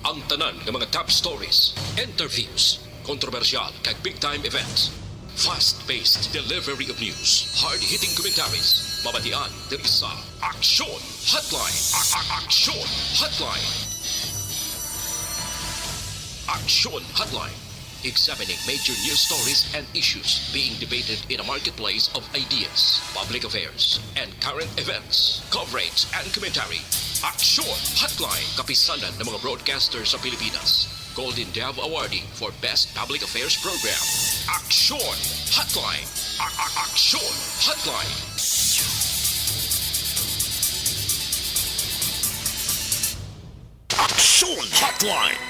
Ang tanan ng mga top stories, interviews, kontrobersyal kag big-time events. Fast-paced delivery of news, hard-hitting commentaries, mabatian ng isa, Aksyon Hotline. Aksyon Hotline. Aksyon Hotline. Examining major news stories and issues being debated in a marketplace of ideas, public affairs, and current events. Coverage and commentary. Aksyon Hotline. Kapisanan ng mga broadcasters sa Pilipinas. Golden Dove Awardee for Best Public Affairs Program. Aksyon Hotline. Aksyon Hotline. Aksyon Hotline.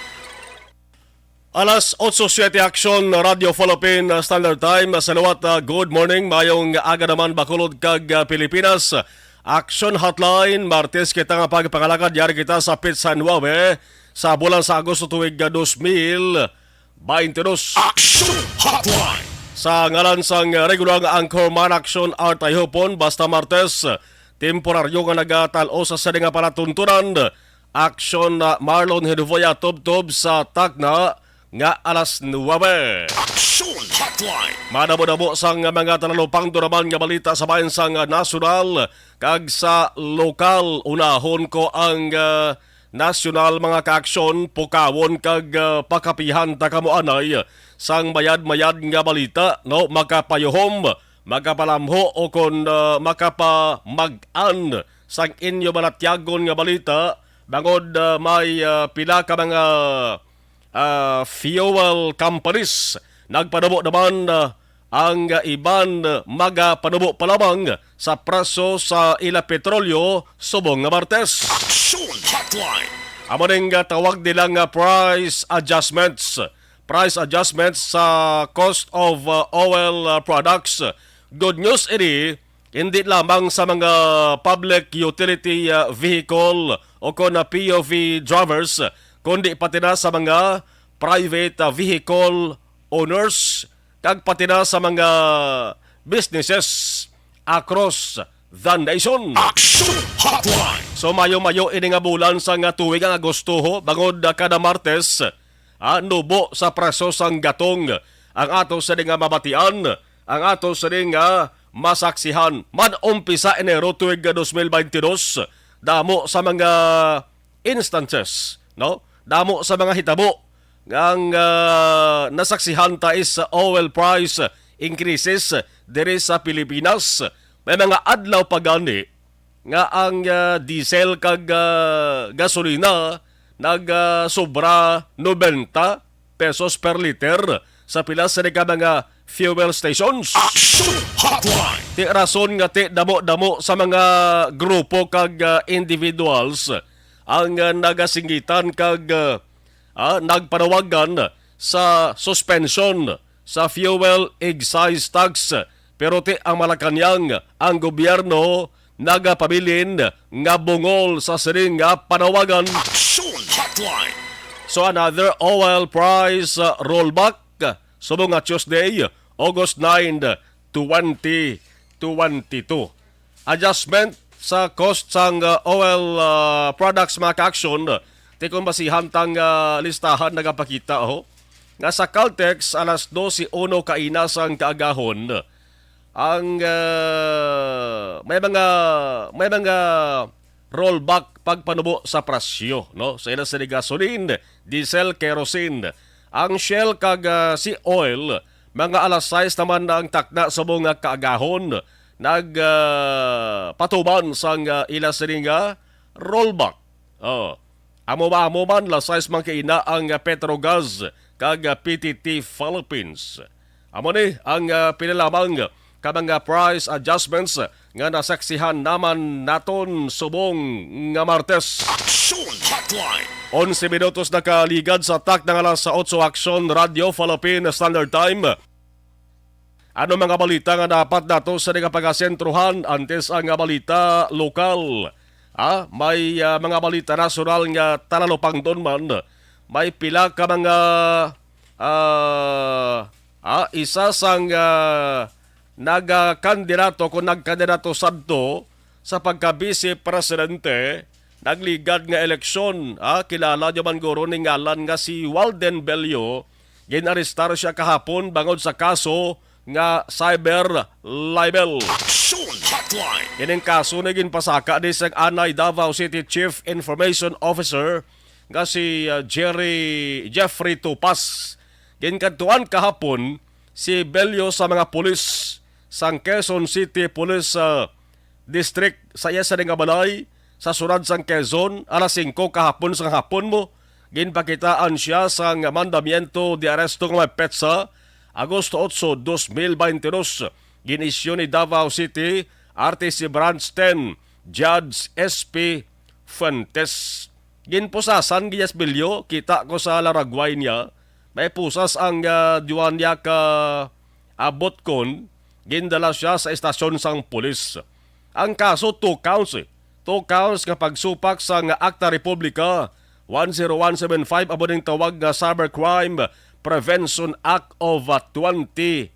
Alas 8:07 Aksyon Radio Philippine Standard Time. Salawat, good morning. Mayong aga naman bakulod kag Pilipinas. Aksyon Hotline, Martes kita nga pagpangalakad. Yari kita sa Pit San Juan sa bulan sa Agosto tuwig 2022. Aksyon Hotline. Sa ngalan sang regular nga anchorman Aksyon Art Ayhopon, basta Martes, temporaryo nga nagatalo sa nga palatuntunan. Aksyon Marlon Heduvoya Tubtob sa Tacna nga alas 9. Aksyon Hotline. Madamo-damo sang mga talalupang duraman nga balita sa bayan sang nasyonal kag sa lokal. Unahon ko ang nasyonal mga kaaksyon, pukawon kag pakapihan takamuanay sang mayad-mayad nga balita, no, makapayuhom, makapalamho o kon makapamag-an sang inyo balatyagon nga balita bangod may pila ka mga fuel companies nagpanubo naman ang iban magapanubo pa lamang sa praso sa ila petrolyo subong nga Martes. Aksyon Hotline. Amo ning tawag nilang price adjustments. Price adjustments sa cost of oil products. Good news ini hindi lamang sa mga public utility vehicle o kon POV drivers, kundi pati na sa mga private vehicle owners kag pati na sa mga businesses across the nation. Aksyon Hotline. So mayo-mayo ini nga bulan sa nga tuig nga Agosto bangod kada Martes, nubo sa preso sang gatong ang ato sa nga mabatian, ang ato sa nga masaksihan. Man umpisa Enero tuig 2022, damo sa mga instances, no? Damo sa mga hitabo ang nasaksihan tayo sa oil price increases diri sa Pilipinas. May mga adlaw pa gani nga ang diesel kag gasolina sobra 90 pesos per liter sa pila sa mga fuel stations. Aksyon Hotline. Ti rason nga ti damo-damo sa mga grupo kag individuals ang nagasingitan kag nagpanawagan sa suspension sa fuel excise tax. Pero ti ang Malacañang, ang gobyerno nagapabilin nga bungol sa siring nga panawagan. Aksyon Hotline. So another oil price rollback subong nga Tuesday, August 9, 2022. Adjustment sa cost sang oil products mga ka-aksyon. Ti kung basihan tang listahan nagapakita nga sa Caltex alas 12:01 kainasang kaagahon ang may mga rollback pagpanubo sa presyo, no, sa ilang sa gasoline, diesel, kerosene. Ang Shell kag si oil mga alas 6 naman ang takna sa mga kaagahon patubang sang ila sa rollback. Amo man la 6 man kaina ang Petrogas kag PTT Philippines. Amo ni ang pinalamang ka mga price adjustments nga nasaksihan naman naton subong nga Martes. Aksyon Hotline. 11 minutos na kaligad sa tak ng alas 8 Aksyon Radio Philippine Standard Time. Ano mga balita nga dapat nato sa pag-asentruhan antes ang balita lokal? May mga balita nasyonal nga talalopang doon man. May pila ka mga isa sang nagkandidato kung nagkandidato sadto sa pagka-vice presidente nagligad nga eleksyon. Kilala nyo man guro ni ngalan nga si Walden Bello. Ginarestar siya kahapon bangod sa kaso nga cyber libel. Action Hotline. Ining kaso na ginpasaka ni sa Anay Davao City Chief Information Officer nga si Jeffrey Tupas. Ginkantuan kahapon si Bello sa mga pulis sang Quezon City Police District sa iya sa nga balay sa surad sang Quezon alas 5 kahapon sang hapon mo. Ginpakitaan siya sang mandamiento de aresto ng mga petsa Agosto 8, 2022. Ginisyo ni Davao City RTC Branch 10 Judge SP Fuentes. Ginpusasan giyas Bello, kita ko sa laragway niya. May pusas ang diwan niya ka abot kon. Gindala siya sa estasyon sang pulis. Ang kaso 2 counts 2 counts nga pagsupak sang Acta Republica 10175 abo ning tawag nga Cybercrime Prevention Act of 2012.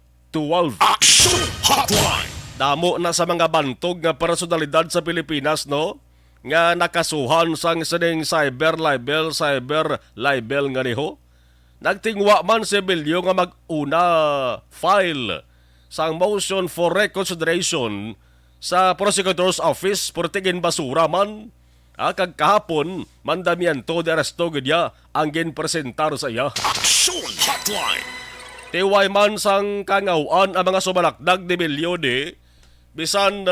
Action Hotline. Damo na sa mga bantog nga personalidad sa Pilipinas no nga nakasuhan sang sining cyber libel nga niho. Nagtingwa man si Bello nga mag-una file sang motion for reconsideration sa Prosecutor's Office portigin basura man. Kag kahapon, mandamiento de aresto niya ang ginpresentar sa iya. Action Hotline. Tiway man sang kangawan ang mga sumalakdag ni Bello di, bisan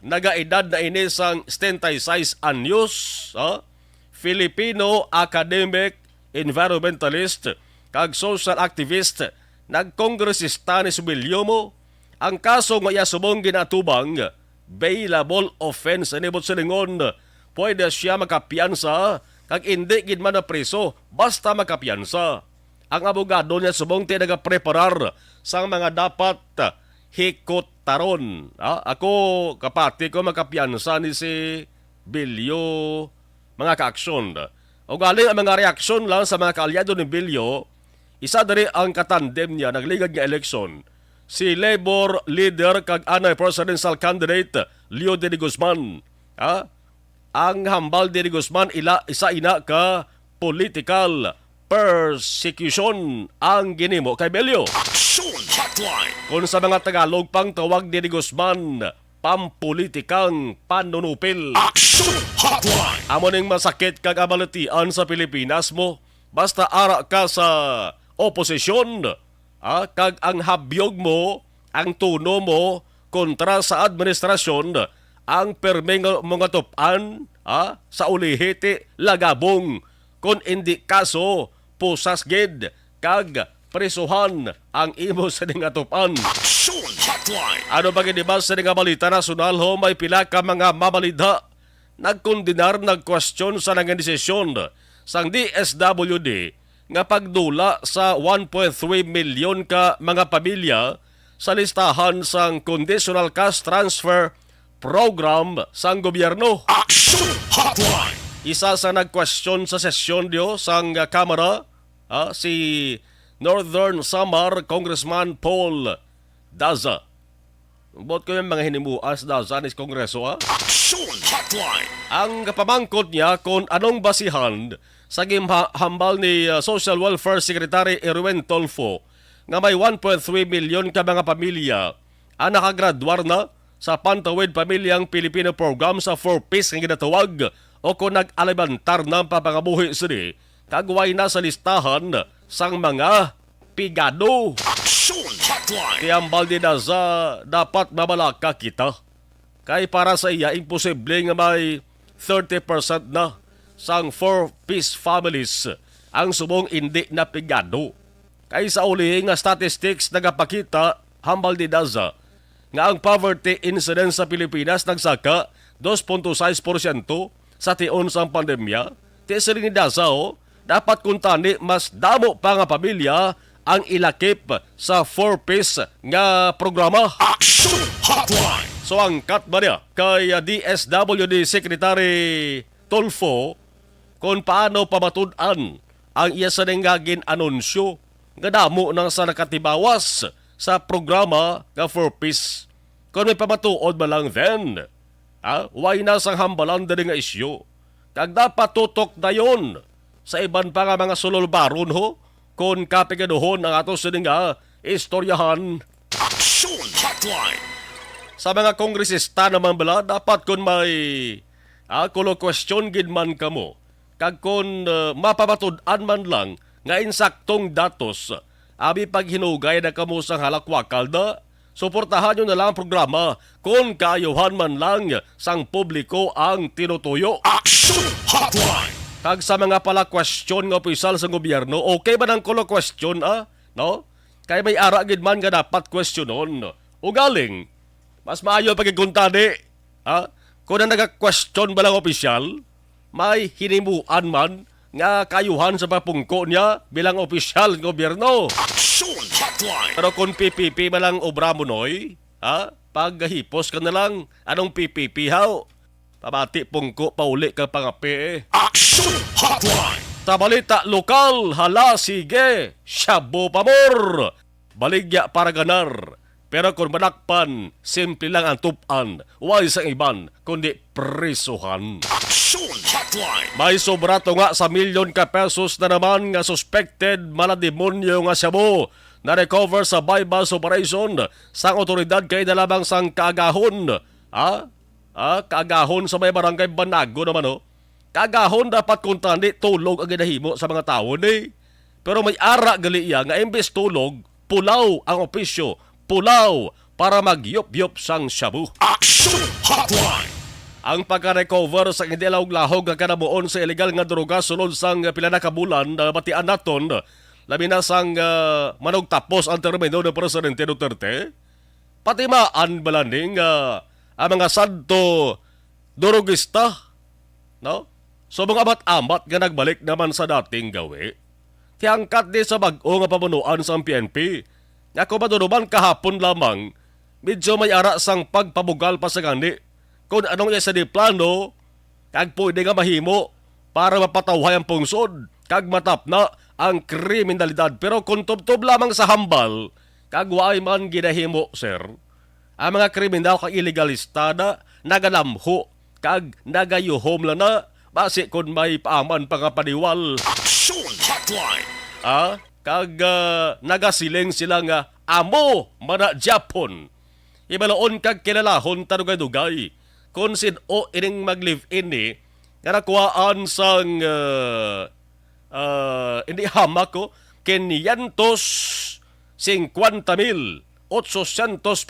nagaedad na ini sang 76 anyos, Filipino academic, environmentalist, kag social activist, nagkongresista ni Bello mo. Ang kaso nga iya subong ginatubang, bailable offense anibot silingon, pwede siya makapiyansa kag hindi gid man na preso basta makapiyansa. Ang abogado niya subong nagapreparar sang mga dapat hikot taron. Ako kapati ko makapiyansa ni si Bello mga kaaksyon. O galing ang mga reaksyon lang sa mga kaalyado ni Bello, isa diri ang katandem niya nagligad nga eleksyon. Si Labor leader kag anay presidential candidate Leo de Guzman. Ang hambal de Guzman isa ina ka political persecution ang ginimo kay Bello. Action Hotline. Kung sa mga Tagalog pang tawag de Guzman, pampolitikang panunupil. Action Hotline. Amo ning masakit kag abalatian sa Pilipinas mo, basta ara ka sa oposisyon, kag ang habyog mo, ang tuno mo kontra sa administrasyon, ang permeng mga tupan sa ulihiti lagabong kung hindi kaso pusas gid kag presuhan ang imo sa ning atupan. Action Hotline. Ano ba ginibas sa nga balita nasyonal ho, may pila ka mga mabalidha nagkondinar nagkwestiyon sa nang desisyon sang DSWD nga pagdula sa 1.3 milyon ka mga pamilya sa listahan sang Conditional Cash Transfer Program sang gobyerno. Action Hotline. Isa sa nagkwestiyon sa sesyon diyo sang Kamara, si Northern Samar Congressman Paul Daza. Bot ko yung mga hinimuas Daza ni Kongreso. Action Hotline. Ang kapamangkot niya kung anong basihan sa hambal ni Social Welfare Secretary Erwin Tolfo nga may 1.3 milyon ka mga pamilya ang nakagraduar na sa Pantawid Pamilyang Pilipino Program sa 4Ps nga ginatawag o kung nag-alibantar ng papangabuhi sini kagway na sa listahan sang mga pigado. Action Hotline. Tiyambal din na sa dapat mabalaka kita. Kay para sa iya, imposible nga may 30% na sang 4Ps families ang subong hindi na pigado. Kay sa uli nga statistics nagapakita, hambal din na sa nga ang poverty incidence sa Pilipinas nagsaka 2.6% sa tion sang pandemya. Tiis rin ni Dasao, dapat kuntani mas damo pa nga pamilya ang ilakip sa 4Ps nga programa. Action Hotline. So angkat ba niya kay DSWD Secretary Tolfo kung paano pamatud-an ang iya sa nangagin anunsyo nga damo nang sa nakatibawas sa programa nga 4Ps. Kung may pamatuod ba lang then, why na sang hambalan din nga isyo? Kag dapat tutok dayon sa iban pa nga mga sululbaron ho kung kapigaduhon ang ato sa nga istoryahan. Action Hotline. Sa mga kongresista naman bala, dapat kung may kulo question gid man kamo, kag kung mapamatod-an man lang nga insaktong datos, abi paghinugay na kamo sa halakwakal na, suportahan nyo na lang ang programa kung kaayuhan man lang sang publiko ang tinutuyo. Action Hotline. Kag sa mga pala question nga opisyal sa gobyerno, okay ba ng kulo question no? Kay may ara gid man nga dapat questionon. Ugaling, mas maayo pagkikuntani, kung na naga-question ba lang opisyal, may hinimuan man nga kayuhan sa papungko niya bilang opisyal ng gobyerno. Action Hotline. Pero kung PPP ba lang obra mo noy, paghihipos ka na lang, anong PPP haw? Pamati pungko pauli ka pangapi Action Hotline. Tabalita lokal, hala sige, Shabu pamor. Baligya para ganar. Pero kung manakpan, simple lang ang tupan. Huwag sa iban, kundi prisuhan. Action Hotline. May sobra to nga sa milyon ka pesos na naman nga suspected malademonyo nga Shabu na recover sa bypass operation sang otoridad kay na lamang sang kaagahon. Kaagahon sa may barangay Banago naman Kaagahon dapat kuntani tulog ang ginahimo sa mga tao ni. Pero may ara gali iya nga imbes tulog, pulaw ang opisyo, pulaw para magyop-yop sang Shabu. Action Hotline. Ang pagka-recover sa hindi lahog nga kanabuon sa illegal nga droga sulod sang pila na kabulan na batian naton, labi na sang manog tapos ang termino ng Presidente Duterte, pati maan balaning ang mga santo drogista, no? So mga amat-amat nga nagbalik naman sa dating gawi. Tiangkat di sa bag-o nga pamunuan sa PNP. Nga kung madunuman kahapon lamang, medyo may ara sang pagpabugal pa sa gani. Kung anong isa di plano, kag pwede nga mahimo para mapatawhay ang pungsod, kag matapna ang kriminalidad. Pero kung tubtob lamang sa hambal, kag waay man ginahimo, sir, ang mga kriminal kag illegalista na nagalamho, kag nagayuhom lang na, basi kung may paaman pa nga paniwal. Action Hotline. Kag nagasiling sila nga amo mana Japon. Ibaloon kag kilalahon tanugay-dugay. Kung sin-o ining mag-live-in ni, nga nakuhaan sang hindi hamak ko, 550,800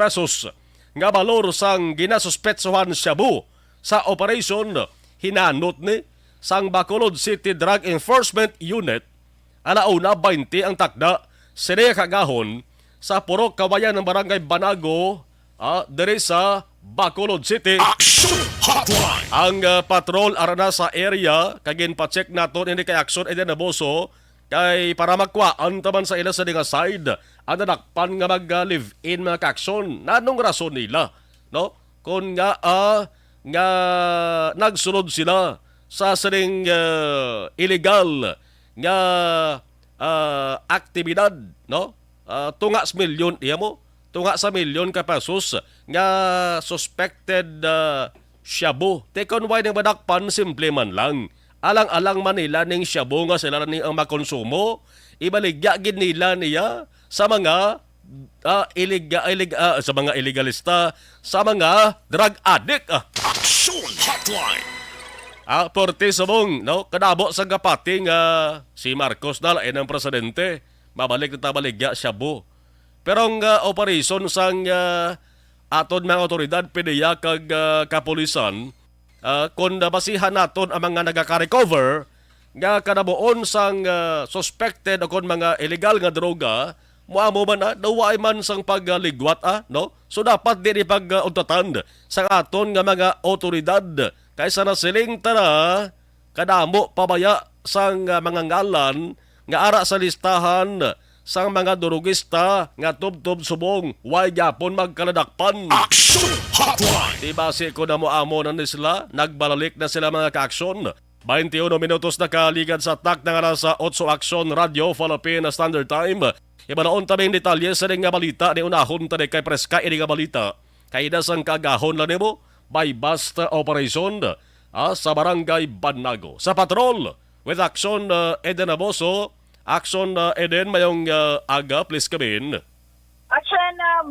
pesos nga balor sang ginasuspetsuhan Shabu sa operation hinanot ni sang Bacolod City Drug Enforcement Unit alauna 20 ang takda sine kagahon sa Purok Kawayan ng Barangay Banago diri sa Bacolod City. Action Hotline. Ang patrol arana sa area kagin pa-check naton hindi kay action eden na boso kay para magkwaan taman sa ila sa dinga side ang nadakpan nga mag-live-in mga kaakson. Nanong rason nila, no? Kung nga nagsunod sila sa saring illegal nga aktibidad, no? Tunga sa milyon tunga sa milyon ka pesos nga suspected Shabu. Tekon why nang madakpan simple man lang. Alang-alang man nila ning Shabu nga sila ni ang makonsumo, ibaligya gid nila niya sa mga sa mga illegalista, sa mga drug addict. Action Hotline. Porte sabong, no? Kadabo sa kapati nga si Marcos na lain ang presidente. Mabalik na tabaligya Shabu. Pero ang operation sang aton mga otoridad pidiya kag kapulisan, kung basihan naton ang mga nagaka-recover nga kanabuon sang suspected o kung mga illegal nga droga, muamo man naway man sang pagligwat no? So dapat din ipag-untatan sa aton nga mga otoridad kaysa na siling tara kadamo pabaya sang mga ngalan nga ara sa listahan sang mga drogista nga tubtob subong way gyapon magkaladakpan. Action Hotline. Di base ko na mo amo na sila, nagbalalik na sila mga ka-aksyon. 21 minutos na kaligad sa tak na nga sa 8 Aksyon Radio Philippine Standard Time. Ibanaon taming detalye sa nga balita ni unahon tani kay preska ini nga balita. Kay dasang kagahon lang nimo by bust operation sa Barangay Banago. Sa patrol, with Action Eden Aboso. Action Eden, mayong aga, please come in. Actually,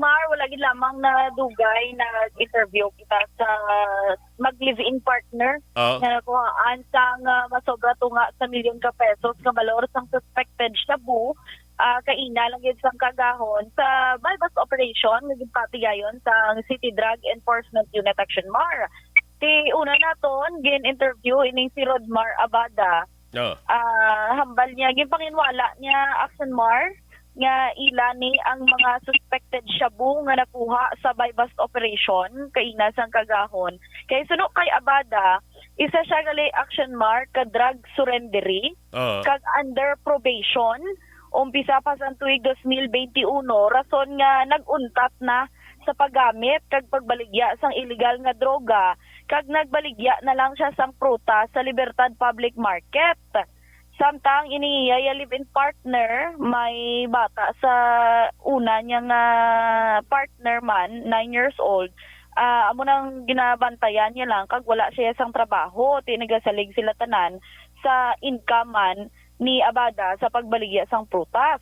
Mar, wala gid lamang na dugay na interview kita sa mag-live-in partner na nakuhaan sang masobra tunga sa milyon ka pesos nga valor sang suspected shabu kaina lang gid sang kagahon sa bypass operation nga gipatigayon sa City Drug Enforcement Unit Action Mar. Ti una naton gin interview ining si Rodmar Abada. Hambal niya ginpanginwala niya Action Mar nga ila ni ang mga suspected shabu nga nakuha sa bypass operation kaina sang kagahon. Kay suno kay Abada, isa siya gali Action Mar ka drug surrendery kag under probation umpisa pa sa tuig 2021 rason nga naguntat na sa paggamit kag pagbaligya sang illegal nga droga kag nagbaligya na lang siya sang prutas sa Libertad Public Market. Samtang iniya live-in partner, may bata sa una niyang partner man, 9 years old. Amo nang ginabantayan niya lang kag wala siya sang trabaho, tinigasalig sila tanan sa income man ni Abada sa pagbaligya sang prutas.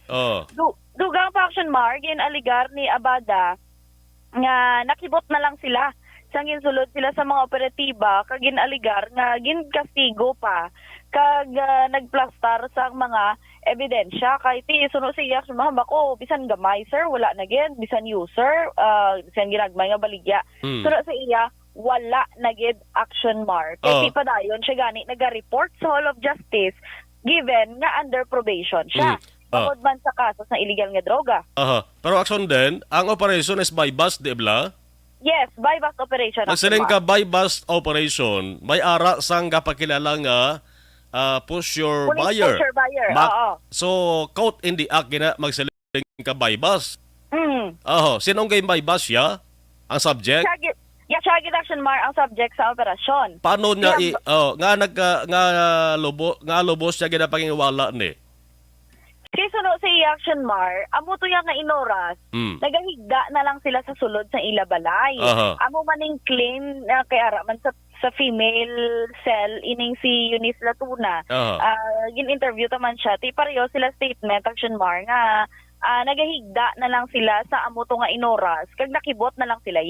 Dugang pa Action Mar, ginaligar ni Abada nga nakibot na lang sila sangin sulod sila sa mga operatiba kag ginaligar nga ginkastigo pa kag nagplastar sa mga ebidensya kay ti suno siya sumama ko bisan gamay sir wala na gid bisan user bisan ginagmay nga baligya suno sa iya wala na gid Action Mar kay ti padayon siya gani naga-report sa Hall of Justice given nga under probation siya tungod man sa kaso sa illegal nga droga. Pero Action din, ang operation is by bus, di ba? Yes, by bus operation. Nagsiling ka by bus operation, may ara sang kapakilala nga push your Police buyer. Push your buyer, oo. So, caught in the act gina magsiling ka by bus. Sinong game by bus ya? Ang subject? Siya gid Action Mar ang subject sa operasyon. Paano niya nga lubos siya ginapanginwala ni? Kaya suno sa Action Mar, amo to yang nga inoras, nagahigda na lang sila sa sulod sa ilabalay. Amo maning claim na kay ara man sa female cell ining si Eunice Latuna. Gin-interview taman siya, ti pareho sila statement Action Mar nga nagahigda na lang sila sa amo to nga inoras, kag nakibot na lang sila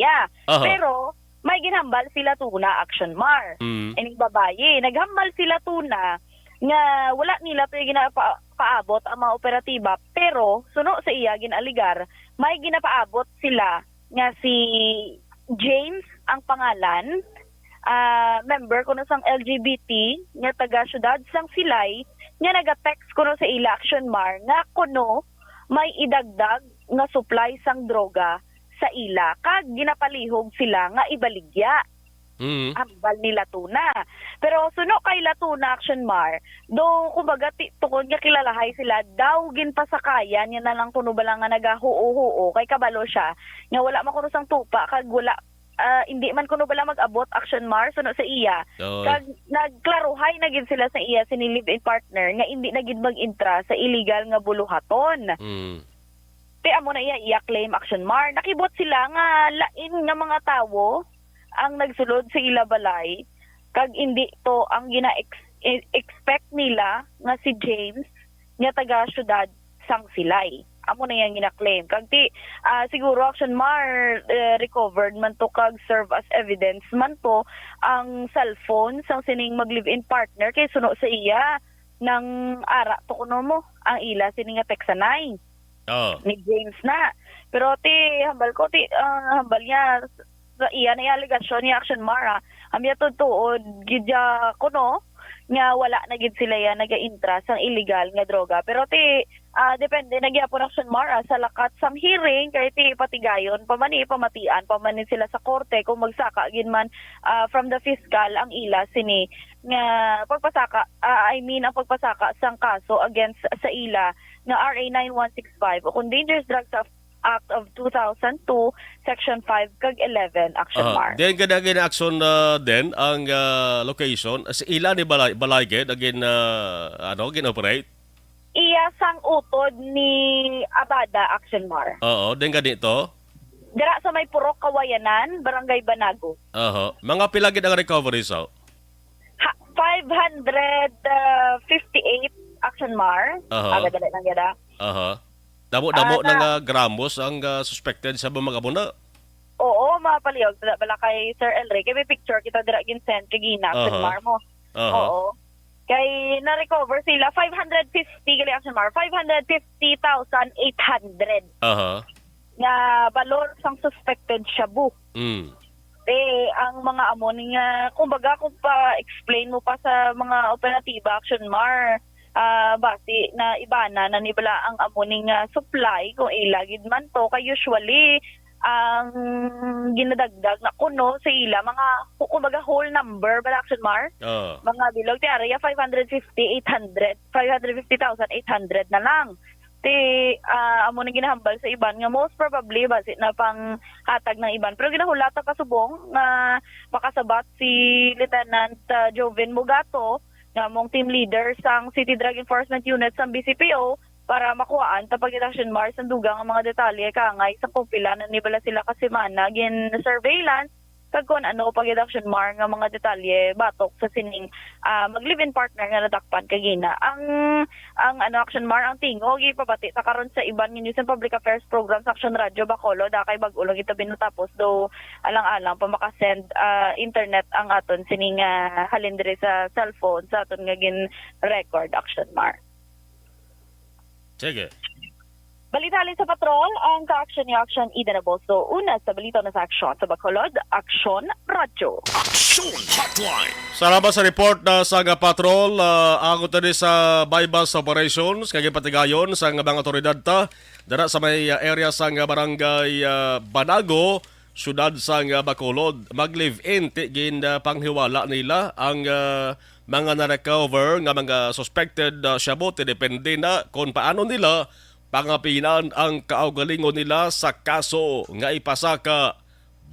Pero may ginhambal sila tuna Action Mar. Ining babaye, naghambal sila tuna nga wala nila to ginapaabot ang mga operatiba pero suno sa iya ginaligar may ginapaabot sila nga si James ang pangalan member kuno sang LGBT nga taga syudad sang Silay nga naga-text kuno sa ila Action Mar nga kuno may idagdag nga supply sang droga sa ila kag ginapalihog sila nga ibaligya. Hambal ni Latuna. Pero suno kay Latuna Action Mar, do kumbaga tukod nga kilalahay sila daw ginpasakayan niya na lang kuno bala nga nagahuo-huo kay kabalo siya nga wala man kuno sang tupa kag wala hindi man kuno bala mag-abot Action Mar suno sa iya. Kag nagklaruhay na gid sila sa iya sini live-in partner nga hindi na gid mag-intra sa illegal nga buluhaton. Ti amo na iya claim Action Mar. Nakibot sila nga lain nga mga tawo ang nagsulod sa ilabalay kag hindi to ang gina-expect nila nga si James nga taga syudad sang Silay. Amo na yang gina-claim kag ti siguro Action Mar recovered man to kag serve as evidence man to ang cellphone sang sining mag-live-in partner kay suno sa iya nang ara to kuno mo ang ila sining nga teksanay ni James na pero ti hambal ko ti hambal niya sa iya na aligasyon ni Action Mar amya tuod gidya kuno nga wala na gid sila ya naga-intra sang illegal nga droga pero ti depende nagyapon Action Mar sa lakat sang hearing kay ti patigayon pamatian pamani sila sa korte kung magsaka gid man from the fiscal ang ila sini nga pagpasaka ang pagpasaka sang kaso against sa ila nga RA 9165 o kung Dangerous Drugs Act of 2002, Section 5, kag 11, Action Mar. Then gina action din ang location. Sa ila ni Balayge, gin-operate? Iya sang utod ni Abada, Action Mar. Then ganito? Dira sa may Purok, Kawayanan, Barangay Banago. Mga pilagid ang recovery sa? 558 action mar. Agad lang gada. Damo ng gramos ang suspected sa mga muna. Oo, mapaliyog. Bala kay Sir Enrique, may picture kita dira ginsend kay Gina action mar mo. Oo. Kay na-recover sila 550 gali action mar, 550,800. Na balor sang suspected shabu. Ang mga amo nga, kumbaga kung pa-explain mo pa sa mga operatiba action mar, basi na ibana na nibala ang amo nga supply kung ilagid man to kay usually ang ginadagdag na kuno sa ila mga kumbaga whole number ba action mar mga bilog ti area 550,800 na lang ti amo na ginahambal sa iban nga most probably basi na pang hatag ng iban pero ginahulata kasubong nga makasabat si Lieutenant Joven Mugato nga mong team leader sang City Drug Enforcement Unit sa BCPO para makuhaan tapag action mars ang dugang ang mga detalye kangay sa pupila na nibala sila kasimana gin surveillance kag kun ano pag action mar nga mga detalye batok sa sining mag-live-in partner nga nadakpan kagina ang ano action mar ang tingog ipabati ta karon sa iban nga News and Public Affairs Program sa Action Radio Bacolod kay bag-ulong ita binutapos do alang-alang pa makasend internet ang aton sining halin diri sa cellphone sa aton nga gin record action mar. Sige. Balitalin sa patrol, ang ka-action ni Action Ida Naboso. Una sa balita na sa aksyon sa Bacolod, Action Radio. Action Hotline. Salamat sa report na sa patrol. Ako tadi sa bypass operations, kaging patigayon sa mga otoridad ta. Dara sa may area sa barangay Banago, syudad sa Bacolod. Mag-live-in, tigin panghiwala nila ang mga na-recover nga mga suspected shabu. Depende na kung paano nila pangapinan ang kaugalingon nila sa kaso nga ipasaka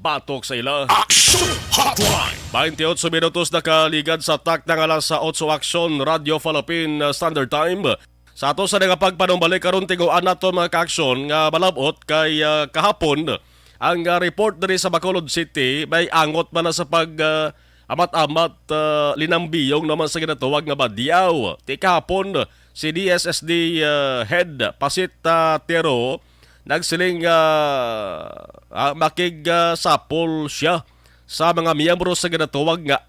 batok sa ila. Action Hotline. 28 minutos na kaligad sa tak ng alas sa 8 Action Radio Philippine Standard Time. Sa ato sa pagpanumbalik karon tiguan nato mga ka-action nga malabot kay kahapon ang report diri sa Bacolod City may angot man na sa pag amat-amat linambiyong naman sa ginatawag nga badyaw. Ti kahapon si DSSD head Pasit Tero nagsiling makigsapol siya sa mga miyembro sa ginatawag nga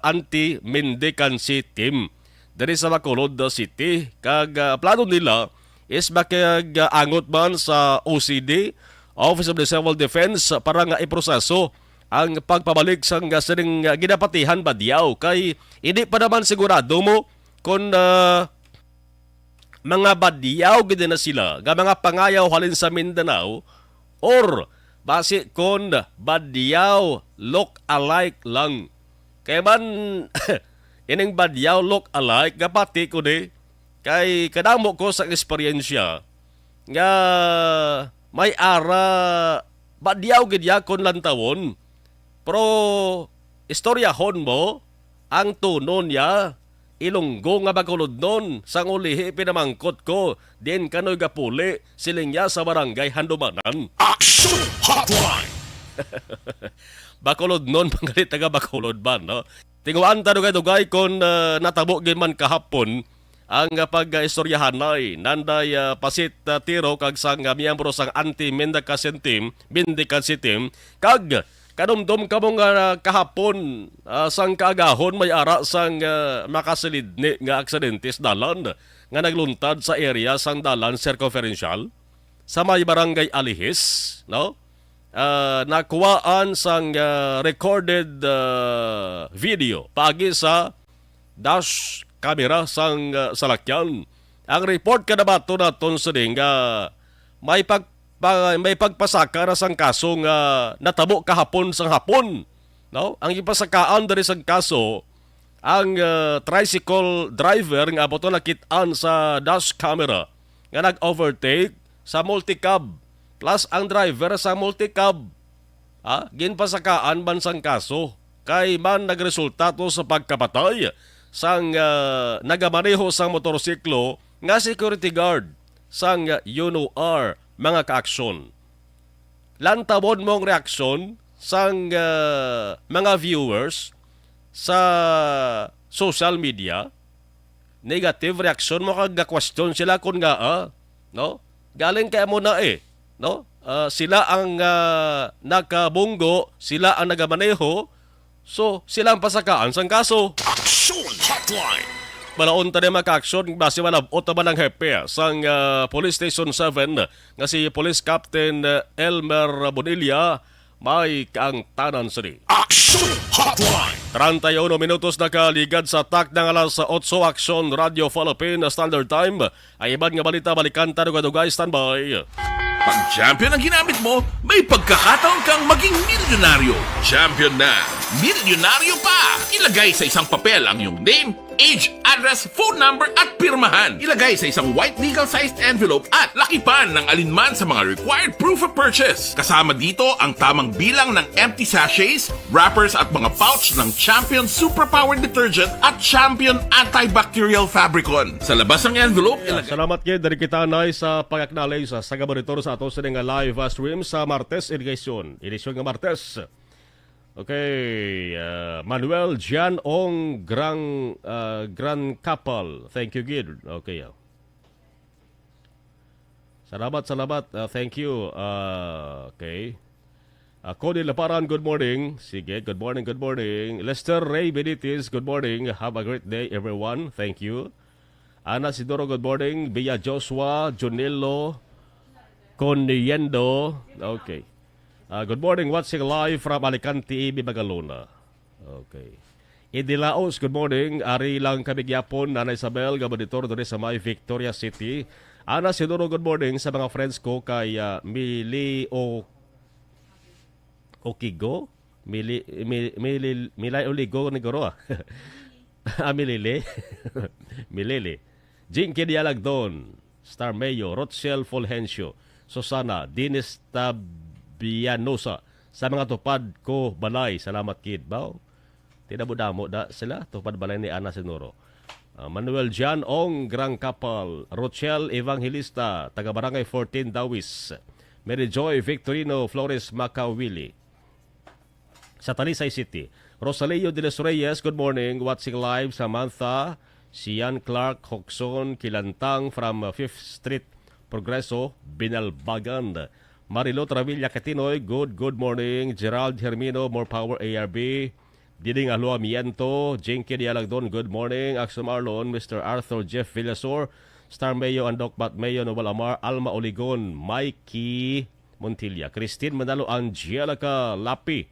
anti-mendicancy team diri sa Bacolod City. Kag plano nila is makigangot man sa OCD, Office of the Civil Defense, para nga iproseso ang pagpabalik sa sining ginapatihan badyaw. Kay hindi pa naman sigurado mo kung mga badyaw gid na sila nga mga pangayaw halin sa Mindanao or base kon badyaw look alike lang. Kaya man ining badyaw look alike gapati ko di kay kadamo ko sa eksperyensya nga may ara badyaw gid yakon lantawon pero istoryahon mo ang tunon niya Ilonggo nga Bacolod nun, sang ulihi pinamangkot ko, din kano'y gapuli, silingya sa barangay Handumanan. Action Hotline! Bacolod nun, panggalit taga Bacolod ba, no? Tinguan ta dugay-dugay kung natabo gin man kahapon, ang pag-istoryahan ay nanday Pasit Tiro kag sang miyembro sang anti-mendicancy team, kag kanumdum ka mong kahapon sang kaagahon may ara sang makasilidni nga aksidentes dalan nga nagluntad sa area sang dalan circumferential sa may barangay Alihis, no? Nakuwaan sang recorded video pagi sa dash camera sang salakyan. Ang report kadabato naton sa nga may pagpasaka na sang kaso nga natabo kahapon sang hapon. No? Ang ipasakaan dari sang kaso, ang tricycle driver nga apoto nakitaan sa dash camera nga nag-overtake sa multicab. Plus ang driver sa multicab. Ginpasakaan man sang kaso. Kay man nagresulta to sa pagkapatay sang nagamaneho sang motorsiklo nga security guard sang UNOR. Mga ka-aksyon. Lantabon mong reaksyon sang mga viewers sa social media, negative reaction mo kag question sila kung nga no? Galing kay mo na no? Sila ang nakabunggo, sila ang nagamaneho, so sila ang pasakaan sang kaso. Action Hotline. Malaon ta na maka-action base malabot naman ang hepe sang Police Station 7 nga si Police Captain Elmer Bonilla may kaang tanan sini. Action Hotline. 31 minutos na kaligad sa tak ng alas 8 Action Radio Philippine Standard Time. Ay iban nga balita balikan ta dugay standby. Pag champion ang ginamit mo, may pagkakataon kang maging milyonaryo. Champion na, milyonaryo pa! Ilagay sa isang papel ang iyong name, age, address, phone number at pirmahan. Ilagay sa isang white legal-sized envelope at lakipan ng alinman sa mga required proof of purchase. Kasama dito ang tamang bilang ng empty sachets, wrappers at mga pouch ng Champion Superpower Detergent at Champion Antibacterial Fabricon. Sa labas ng envelope, ilagay... Salamat kayo dari kita nay sa pag-acknowledge sa gaboritor sa ato sa nga live stream sa Martes Edisyon nga Martes. Okay, Manuel Jan Ong Grand Couple. Thank you, Gid. Okay. Salamat. Thank you. Okay. Cody Laparan, good morning. Sige, good morning. Lester Ray Benitez, good morning. Have a great day, everyone. Thank you. Ana Sidoro, good morning. Bia Joshua, Junilo, Coniendo. Okay. Good morning, watching live from Alicante, Ibi, Magalona. Okay. Idilaos, good morning. Ari lang kami gyapon, Nana Isabel, gabaditor doon sa may Victoria City. Ana Sidoro, good morning sa mga friends ko kay Mili Okigo. Milay Oligo ni Goro. Milili. Milili. Jinky Dialagdon, Star Mayo, Rochelle Fulgencio, Susana, Dinis Tabianosa, sa mga tupad ko balay. Salamat, Kid. Bao? Tinabudamo da sila, tupad balay ni Ana Sinoro. Manuel Jan Ong Grand Couple, Rochelle Evangelista, taga Barangay 14 Dawis, Mary Joy Victorino Flores Macawili, sa Talisay City. Rosalio de los Reyes, good morning. Watching live Samantha, Sian Clark Hoxon Kilantang from 5th Street Progreso, Binalbagan. Marilo Travilla Catinoy, good morning. Gerald Hermino, more power ARB. Diding Alua Miento, Jinky Dialagdon, good morning. Axel Marlon, Mr. Arthur Jeff Villasor, Star Mayo, Andok Bat Mayo, Noval Amar, Alma Oligon, Mikey Montilla, Christine Manalo, Angelica Lapi.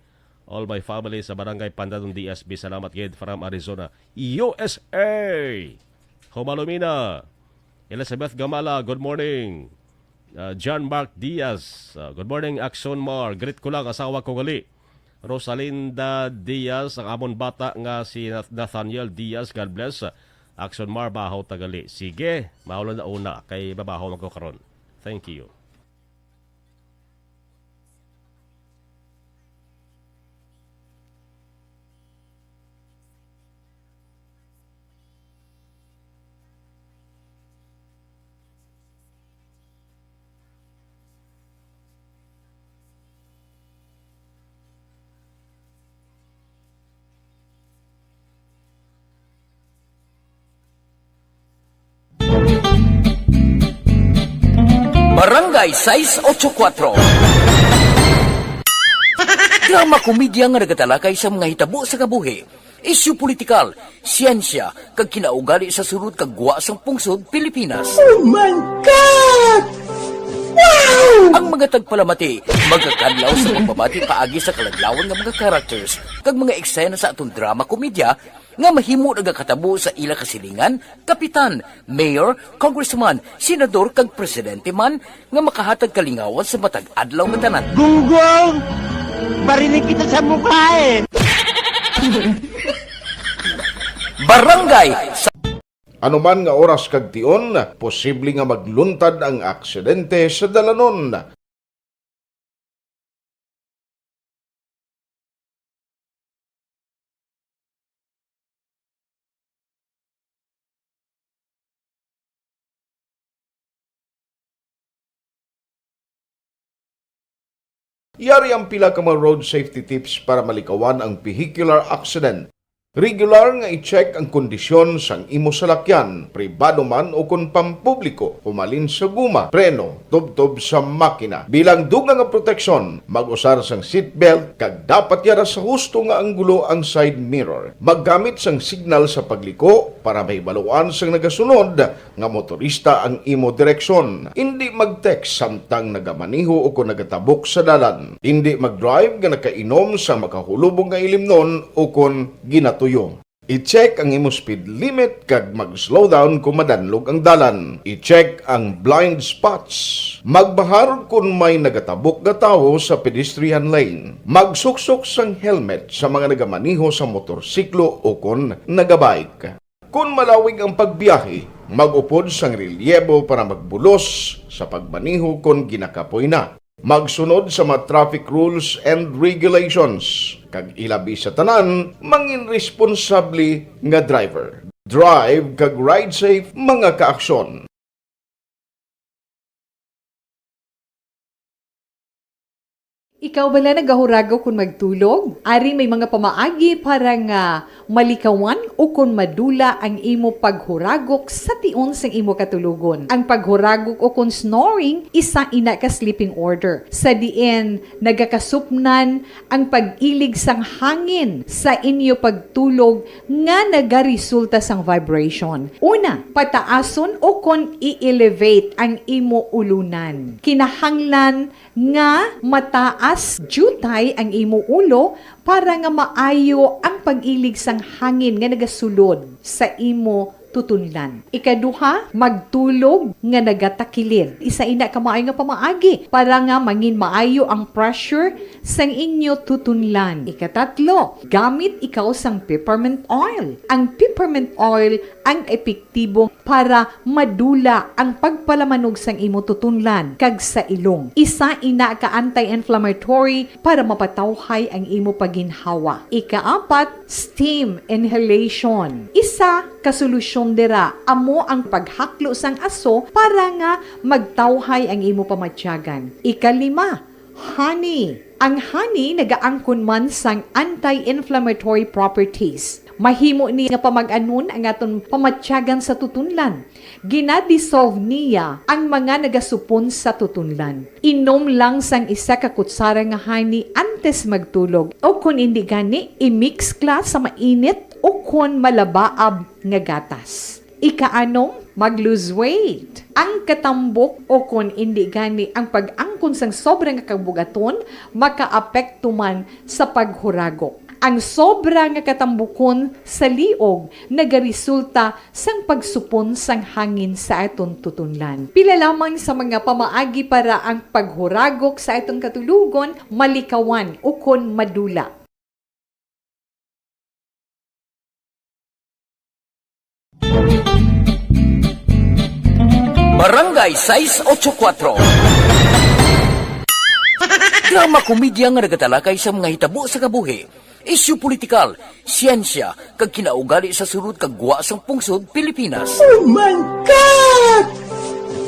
All my family sa Barangay Pandadon DSB. Salamat gid from Arizona, USA. Humalumina. Elizabeth Gamala, good morning. John Mark Diaz, good morning. Action Mar, greet ko lang asawa ko gali. Rosalinda Diaz, ang amon bata nga si Nathaniel Diaz, God bless. Action Mar, bahaw tagali. Sige, maulan na una kay babahaw magkakaroon. Thank you. Barangay 684. Drama komedya nga nagatalakay sa mga hitabo sa kabuhi, isyu politikal, siyensya, kag kinaugali sa surut kag guwa sang pungsod Pilipinas. Oh my God! Wow! Ang mga tagpalamati, magkakadlaw sa pagbabati paagi sa kalaglawan ng mga characters kag mga eksena sa atong drama komedya nga mahimo nagakatabo sa ila kasilingan, kapitan, mayor, congressman, senador kag presidente man nga makahatag kalingawan sa matag adlaw nga tanan. Gunggong! Barinig kita sa mukha eh! Barangay sa Anuman nga oras kag tion, posible nga magluntad ang aksidente sa dalanon. Yari ang pila ka mga road safety tips para malikawan ang vehicular accident. Regular nga i-check ang kondisyon sang imo salakyan, pribado man o kon pampubliko, humalin sa guma, preno, tubtob sa makina. Bilang dugang nga proteksyon, mag-usar sang seatbelt, kag dapat yara sa husto nga anggulo ang side mirror. Maggamit sang signal sa pagliko para may baluan sang nagasunod nga motorista ang imo direksyon. Hindi mag-text samtang nagamaniho o kung nagatabok sa dalan. Hindi mag-drive nga nakainom sa makahulubong nga ilimnon o kung ginatuyo. I-check ang imo speed limit kag mag-slow down kung madanlog ang dalan. I-check ang blind spots. Magbahar kung may nagatabok nga tawo sa pedestrian lane. Magsuksok sang helmet sa mga nagamaniho sa motorsiklo o kung nagabike. Kung malawig ang pagbiyahe, mag-upod sang relyebo para magbulos sa pagbaniho kung ginakapoy na. Magsunod sa mga traffic rules and regulations. Kag ilabi sa tanan, mangin responsable nga driver. Drive kag ride safe mga kaaksyon. Ikaw bala nagahurago kung magtulog? Ari may mga pamaagi para nga malikawan o kung madula ang imo paghuragok sa tion sang imo katulugon. Ang paghuragok o kung snoring, isa ina ka sleeping order. Sa diin, nagakasupnan ang pag-ilig sang hangin sa inyo pagtulog nga nagaresulta sang vibration. Una, pataason o kung i-elevate ang imo ulunan. Kinahanglan nga mataas jutay ang imo ulo para nga maayo ang pag-ilig sang hangin nga nagasulod sa imo tutunlan. Ikaduha, magtulog nga nagatakilid. Isa ina ka maayo nga pamaagi para nga mangin maayo ang pressure sang inyo tutunlan. Ikatatlo, gamit ikaw sang peppermint oil. Ang peppermint oil ang epektibo para madula ang pagpalamanog sang imo tutunlan kag sa ilong. Isa ina ka anti-inflammatory para mapatawhay ang imo paginhawa. Ikaapat, steam inhalation. Isa ka solusyon dira amo ang paghaklo sang aso para nga magtawhay ang imo pamatyagan. Ikalima, honey. Ang honey nagaangkon man sang anti-inflammatory properties. Mahimo ni nga pamag-anon ang aton pamatyagan sa tutunlan. Ginadissolve niya ang mga nagasupon sa tutunlan. Inom lang sang isa ka kutsara nga honey antes magtulog. O kung hindi gani, i-mix class sa mainit o kung malabaab nga gatas. Ikaanom, mag-lose weight. Ang katambok o kung hindi gani ang pag-angkon sang sobrang kabugaton, makaapekto man sa paghuragok. Ang sobra nga katambukon sa liog nagaresulta sang pagsupon sang hangin sa aton tutunlan. Pila lamang sa mga pamaagi para ang paghuragok sa aton katulugon malikawan o kon madula. Barangay 684. Drama komedya nga nagatalakay sa mga hitabo sa kabuhi. Isyu politikal, siyensya, kag kinaugali sa sulod kag guwa sang pungsod Pilipinas. Oh my God!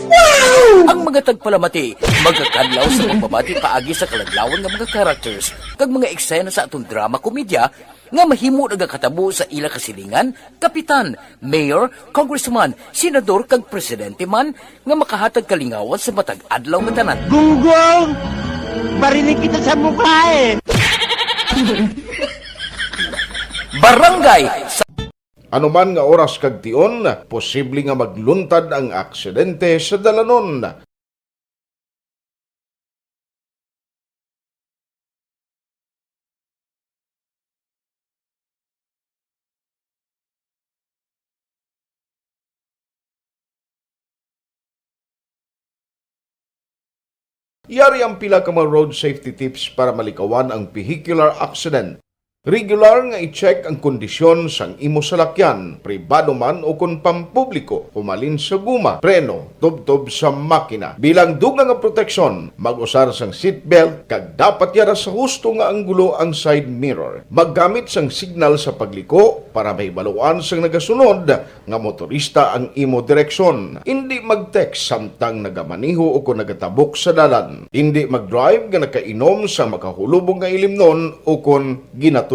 Wow! Ang mga tagpalamati, magkakadlaw sa pagbabati paagi sa kalaglawan nga mga characters kag mga eksena sa atong drama komedya nga mahimo nagakatabo sa ila kasilingan, kapitan, mayor, congressman, senador kag presidente man nga makahatag kalingawan sa matag adlaw nga tanan. Gunggong! Barinig kita sa mukha eh! Barangay Anuman nga oras kag tion, posible nga magluntad ang aksidente sa dalanon. Yari ang pila ka mga road safety tips para malikawan ang vehicular accident. Regular nga i-check ang kondisyon sang imo salakyan, pribado man o kung pampubliko, humalin sa guma, preno, tubtob sa makina. Bilang dugang nga proteksyon, mag-usar sang seatbelt, kag dapat yara sa husto nga anggulo ang side mirror. Maggamit sang signal sa pagliko para may baluan sang nagasunod nga motorista ang imo direksyon. Hindi mag-text samtang nagamaniho o kung nagatabok sa dalan. Hindi mag-drive nga nakainom sa makahulubong nga ilimnon o kung ginatuyo.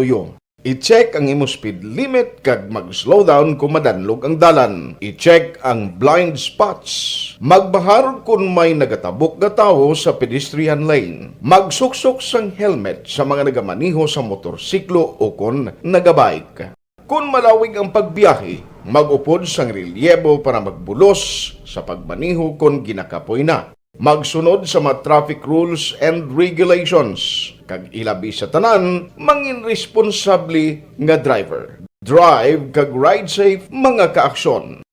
I-check ang imo speed limit kag mag-slow down kung madanlog ang dalan. I-check ang blind spots. Magbahar kung may nagatabok nga tawo sa pedestrian lane. Magsuksok sang helmet sa mga nagamaniho sa motorsiklo o kon nagabike. Kung malawig ang pagbiyahe, mag-upod sang relyebo para magbulos sa pagmaniho kung ginakapoy na. Magsunod sa mga traffic rules and regulations. Kag ilabi sa tanan, mangin responsable nga driver. Drive kag ride safe mga kaaksyon.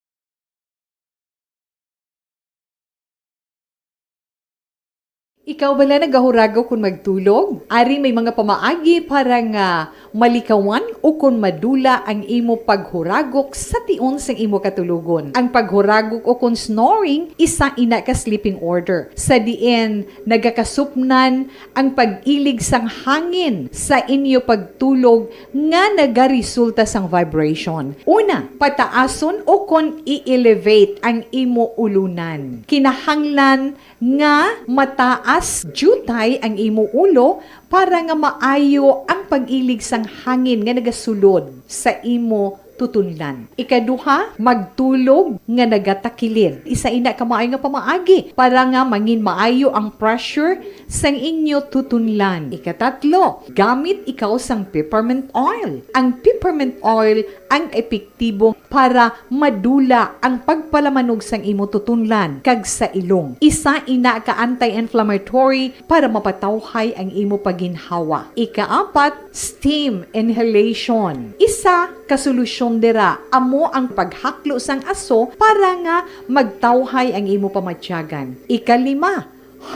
Ikaw bala nagahurago kung magtulog? Ari may mga pamaagi para nga malikawan o kung madula ang imo paghuragok sa tion sang imo katulugon. Ang paghuragok o kung snoring, isa ina ka sleeping order. Sa diin, nagakasupnan ang pag-ilig sang hangin sa inyo pagtulog nga nagaresulta sang vibration. Una, pataason o kung i-elevate ang imo ulunan. Kinahanglan nga mataas jutay ang imo ulo para nga maayo ang pag-ilig sang hangin nga nagasulod sa imo tutunlan. Ikaduha, magtulog nga nagatakilid. Isa ina ka maayo nga pamaagi para nga mangin maayo ang pressure sang inyo tutunlan. Ikatatlo, gamit ikaw sang peppermint oil. Ang peppermint oil ang epektibo para madula ang pagpalamanog sang imo tutunlan kag sa ilong. Isa ina ka anti-inflammatory para mapatawhay ang imo paginhawa. Ikaapat, steam inhalation. Isa ka solusyon dira amo ang paghaklo sang aso para nga magtawhay ang imo pamatyagan. Ikalima,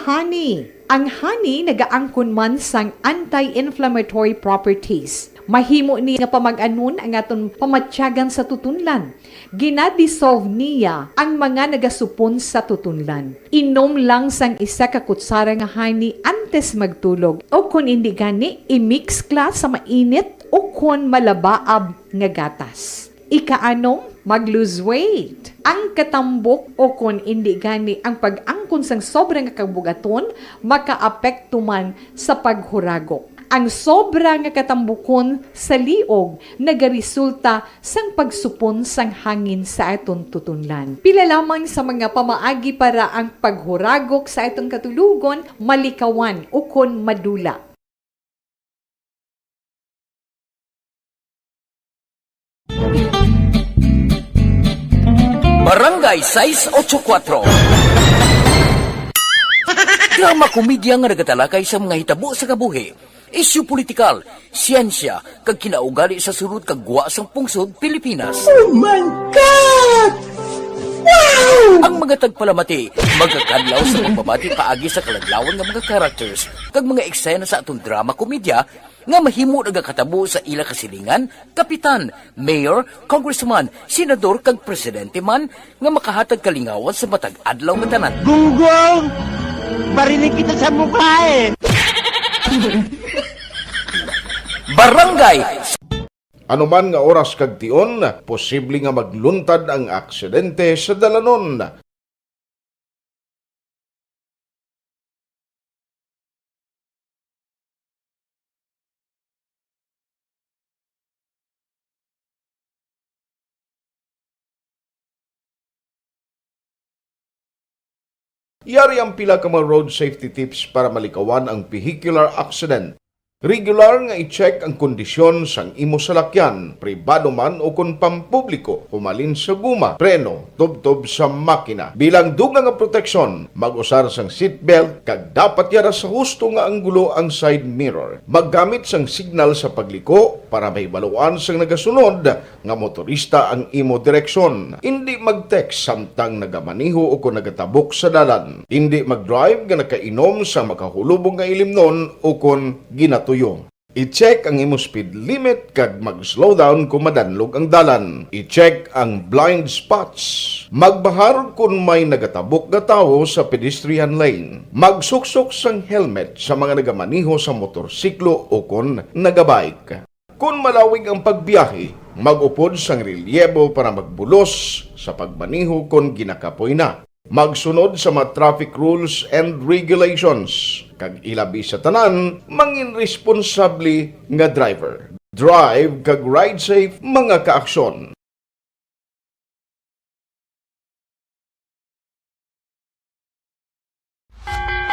honey. Ang honey nagaangkon man sang anti-inflammatory properties. Mahimo ni nga pamag-anon ang aton pamatyagan sa tutunlan. Ginadissolve niya ang mga nagasupon sa tutunlan. Inom lang sang isa ka kutsara nga honey antes magtulog. O kung hindi gani, i-mix class sa mainit o kung malabaab nga gatas. Ikaanom, mag-lose weight. Ang katambok o kung hindi gani ang pag-angkon sang sobrang kabugaton, makaapekto man sa paghuragok. Ang sobra nga katambukon sa liog nagaresulta sang pagsupon sang hangin sa aton tutunlan. Pila lamang sa mga pamaagi para ang paghuragok sa aton katulugon malikawan o kon madula. Barangay 684. Drama komedya nga nagatalakay sa mga hitabo sa kabuhi. Isyu politikal, siyensya, kag kinaugali sa surut kag guwa sang pungsod Pilipinas. Oh my God! Wow! Ang mga tagpalamati, magkakadlaw sa pagbabati paagi sa kalaglawan ng mga characters kag mga eksena sa atong drama komedya nga mahimo nagakatabo sa ila kasilingan, kapitan, mayor, congressman, senador kag presidente man nga makahatag kalingawan sa matag adlaw nga tanan. Gunggong! Barinig kita sa mukha eh! Barangay Anuman nga oras kag tion, posible nga magluntad ang aksidente sa dalanon. Yari ang pila ka mga road safety tips para malikawan ang vehicular accident. Regular nga i-check ang kondisyon sang imo salakyan, pribado man o kung pampubliko, humalin sa guma, preno, tubtob sa makina. Bilang dugang nga proteksyon, mag-usar sang seatbelt, kag dapat yara sa husto nga anggulo ang side mirror. Maggamit sang signal sa pagliko para may baluan sang nagasunod nga motorista ang imo direksyon. Hindi mag-text samtang nagamaniho o kung nagatabok sa dalan. Hindi mag-drive nga nakainom sa makahulubong nga ilimnon o kung ginatuyo. I-check ang imo speed limit kag mag-slow down kung madanlog ang dalan. I-check ang blind spots. Magbahar kung may nagatabok nga tawo sa pedestrian lane. Magsuksok sang helmet sa mga nagamaniho sa motorsiklo o kung nagabike. Kung malawig ang pagbiyahe, mag-upod sang relyebo para magbulos sa pagmaniho kung ginakapoy na. Magsunod sa mga traffic rules and regulations. Kag ilabi sa tanan, mangin responsable nga driver. Drive kag ride safe mga kaaksyon.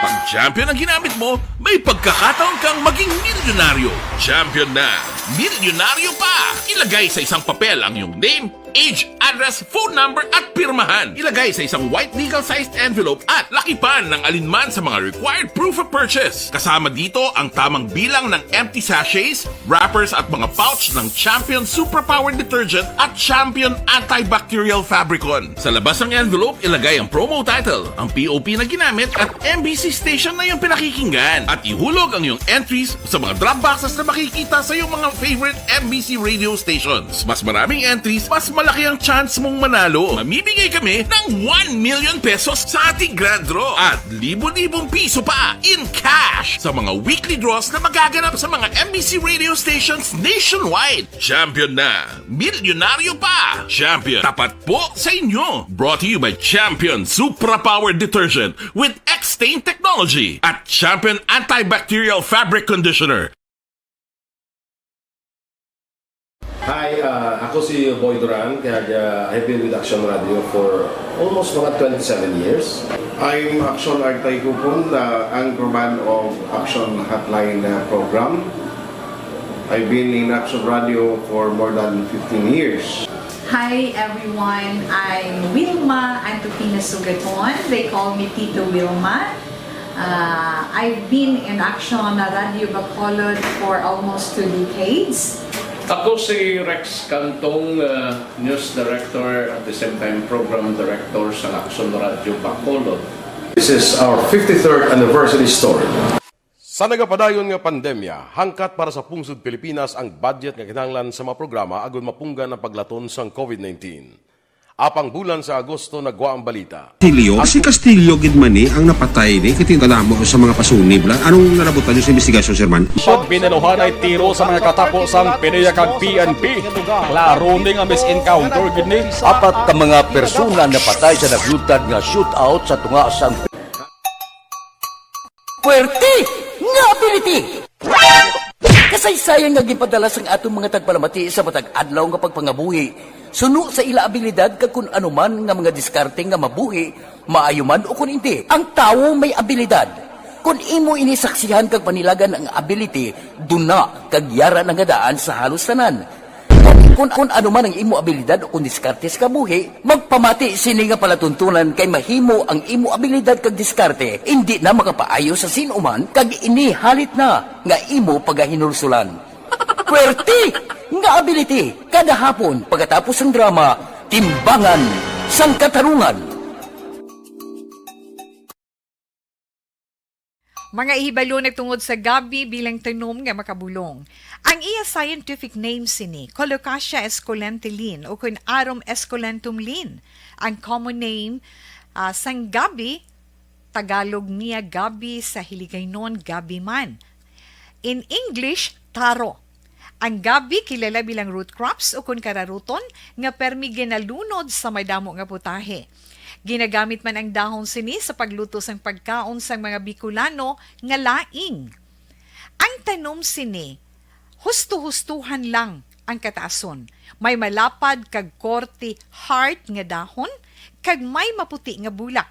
Pag champion ang ginamit mo, may pagkakataon kang maging milyonaryo. Champion na, milyonaryo pa! Ilagay sa isang papel ang iyong name, age, address, phone number at pirmahan. Ilagay sa isang white legal-sized envelope at lakipan ng alinman sa mga required proof of purchase. Kasama dito ang tamang bilang ng empty sachets, wrappers at mga pouch ng Champion Superpower Detergent at Champion Antibacterial Fabricon. Sa labas ng envelope, ilagay ang promo title, ang POP na ginamit at MBC station na yung pinakikinggan. At ihulog ang iyong entries sa mga drop boxes na makikita sa iyong mga favorite MBC radio stations. Mas maraming entries, mas malaki ang chance mong manalo. Mamimigay kami ng 1 million pesos sa ating grand draw at libo-libong piso pa in cash sa mga weekly draws na magaganap sa mga MBC radio stations nationwide. Champion na, milyonaryo pa. Champion, tapat po sa inyo. Brought to you by Champion Supra Power Detergent with X-Stain Technology at Champion Antibacterial Fabric Conditioner. Hi, ako si Boy Duran, kaya I've been with Action Radio for almost mga 27 years. I'm Action Artay Kupon, the anchorman of Action Hotline program. I've been in Action Radio for more than 15 years. Hi everyone, I'm Wilma Antopina Sugaton. They call me Tito Wilma. I've been in Action Radio Bacolod for almost 2 decades. Ako si Rex Cantong, News Director at the same time Program Director sa Action Radio Bacolod. This is our 53rd anniversary story. Sa nagapadayon nga pandemya, hangkat para sa pungsod Pilipinas ang budget nga kinahanglan sa mga programa agon mapunggan ang paglaton sang COVID-19. Apang bulan sa Agosto nagwa ang balita. Si Castillo gid man ni ang napatay ni kitingala mo sa mga pasunib lang. Anong narabutan niyo sa investigasyon, Sir Man? Pag binaluhan ay tiro sa mga katapos-ang PNP kag PNP. Klaro ning ang misencounter gid ni. Apat ka mga persona napatay sa naglutad nga shootout sa tunga sang Puerte nga ability! Kasaysayan nga gipadala sang atong mga tagpalamati sa matag adlaw nga pagpangabuhi. Suno sa ila abilidad kag kun anuman nga mga diskarte nga mabuhi, maayo man o kun hindi. Ang tawo may abilidad. Kung imo inisaksihan kag panilagan ang ability, duna kag yara nga daan sa halos tanan. Kung anuman ang imo abilidad o kun diskarte sa kabuhi, magpamati sini nga palatuntunan kay mahimo ang imo abilidad kag diskarte, hindi na makapaayo sa sinuman kag ini halit na nga imo pagahinulsulan. Puwerte nga ability kada hapon pagkatapos ng drama, Timbangan sang Katarungan. Mga ihibalo nagtungod sa gabi bilang tanom nga makabulong. Ang iya scientific name sini, Colocasia esculentilin o kun Arum esculentum lin. Ang common name sang gabi, Tagalog niya gabi, sa Hiligaynon gabi man. In English, taro. Ang gabi kilala bilang root crops o kun kararuton nga permi ginalunod sa may damo nga putahe. Ginagamit man ang dahon sini sa pagluto sang pagkaon sang mga Bicolano nga laing. Ang tanom sini, husto-hustuhan lang ang kataason. May malapad kag korte heart nga dahon kag may maputi nga bulak.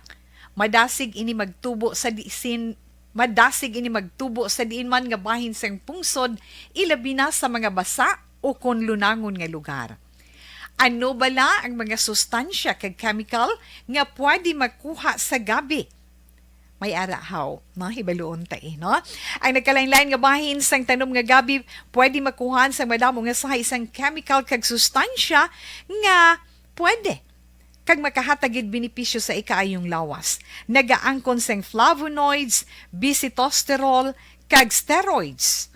Madasig ini magtubo sa diin man nga bahin sang pungsod, ilabi na sa mga basa o kon lunangon nga lugar. Ano bala ang mga sustansya kag chemical nga pwede makuha sa gabi? May arahaw, no? Hibaluon tayo, no? Ang nagkalain-lain nga bahin sang tanom nga gabi, pwede makuhaan sa madamo nga sa isang chemical kag sustansya nga pwede kag makahatagid benepisyo sa ikaayong lawas. Nagaangkon sang flavonoids, bisitosterol, kag steroids.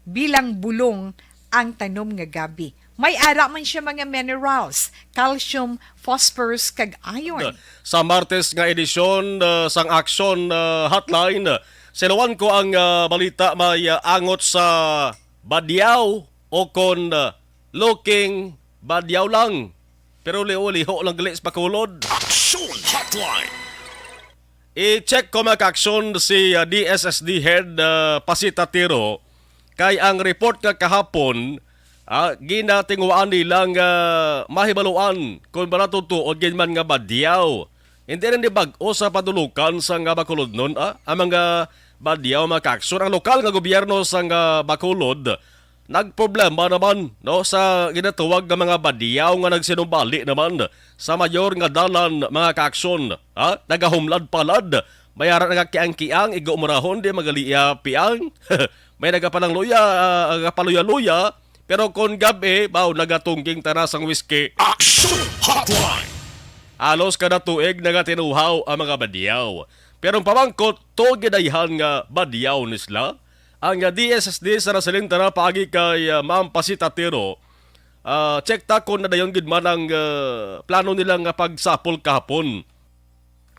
Bilang bulong ang tanom nga gabi. May ara man siya mga minerals, calcium, phosphorus, kag iron. Sa Martes nga edisyon sang Action Hotline, silawan ko ang balita may angot sa Badyaw o kon looking Badyaw lang. Pero liho lang gali sa Bacolod. Action Hotline. I-check ko mga aksyon si DSSD Head Pasita Tiro kay ang report nga kahapon ginatingwaan nilang mahibaluan kung ba natutuod ginman nga badyaw. Hindi rin di bag-o sa padulukan sa nga Bacolod nun, ang mga badyaw makaksun. Ang lokal nga gobyerno sa nga Bacolod, nagproblema naman no, sa ginatawag nga mga badyaw nga nagsinumbali naman sa mayor nga dalan mga kakson. Nagahumlad palad, mayara nagakiang-kiang, igumurahon di magaliya piang. May nagapalang nagapaluya-luya, pero kung gabi, nagatungging tarasang whiskey. Action Hotline! Alos kada tuig nagatinuhaw ang mga badyaw. Pero ang pamangkot, to gidayhan nga badyaw nisla. Ang DSSD sa nasilin na pagi kay Ma'am Pasita Tiro, check ta kung nadayon gidman ang plano nilang pagsapol kahapon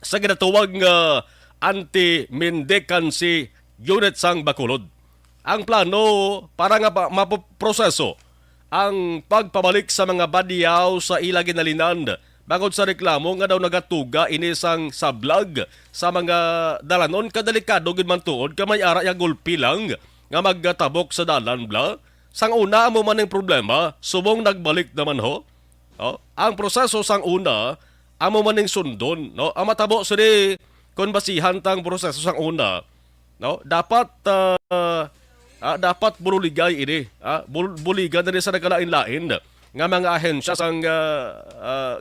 sa ginatawag nga anti-mendicancy unit sang Bacolod. Ang plano para nga mapoproseso ang pagpabalik sa mga badyaw sa ila ginalinan bangod sa reklamo nga daw nagatuga inisang sablag sa mga dalanon kadelikado gid man tuod kamay ara ya gulpi lang nga magtabok sa dalan bla. Sang una mo man ang problema, subong nagbalik naman ho. Ang proseso sang una amo man ning sundon, no? Ang matabo sini kun basihan tang proseso sang una, no? Dapat buligay ini, buligan na rin sa nagkalain-lain nga mga ahensya sang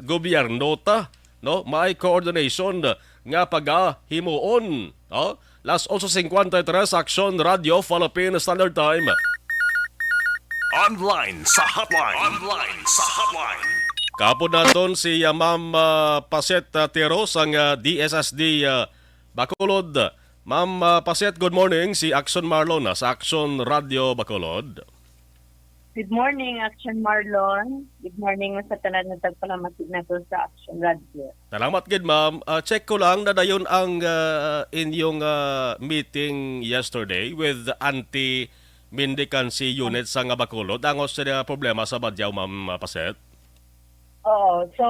gobyerno ta, no? May coordination nga pagahimuon, no? Las 8:53 Action Radio Philippine Standard Time. Online sa hotline. Kapon naton si Ma'am Paset Tiro sang DSSD Bacolod. Ma'am Paset, good morning. Si Action Marlon sa Action Radio Bacolod. Good morning, Action Marlon. Good morning sa tanan ng tagpalamatig na sa Action Radio. Salamat gid, ma'am. Check ko lang na dayon ang inyong meeting yesterday with anti-mendicancy unit sa nga Bacolod. Angos sa problema sa badyaw, Ma'am Paset? Oo. So,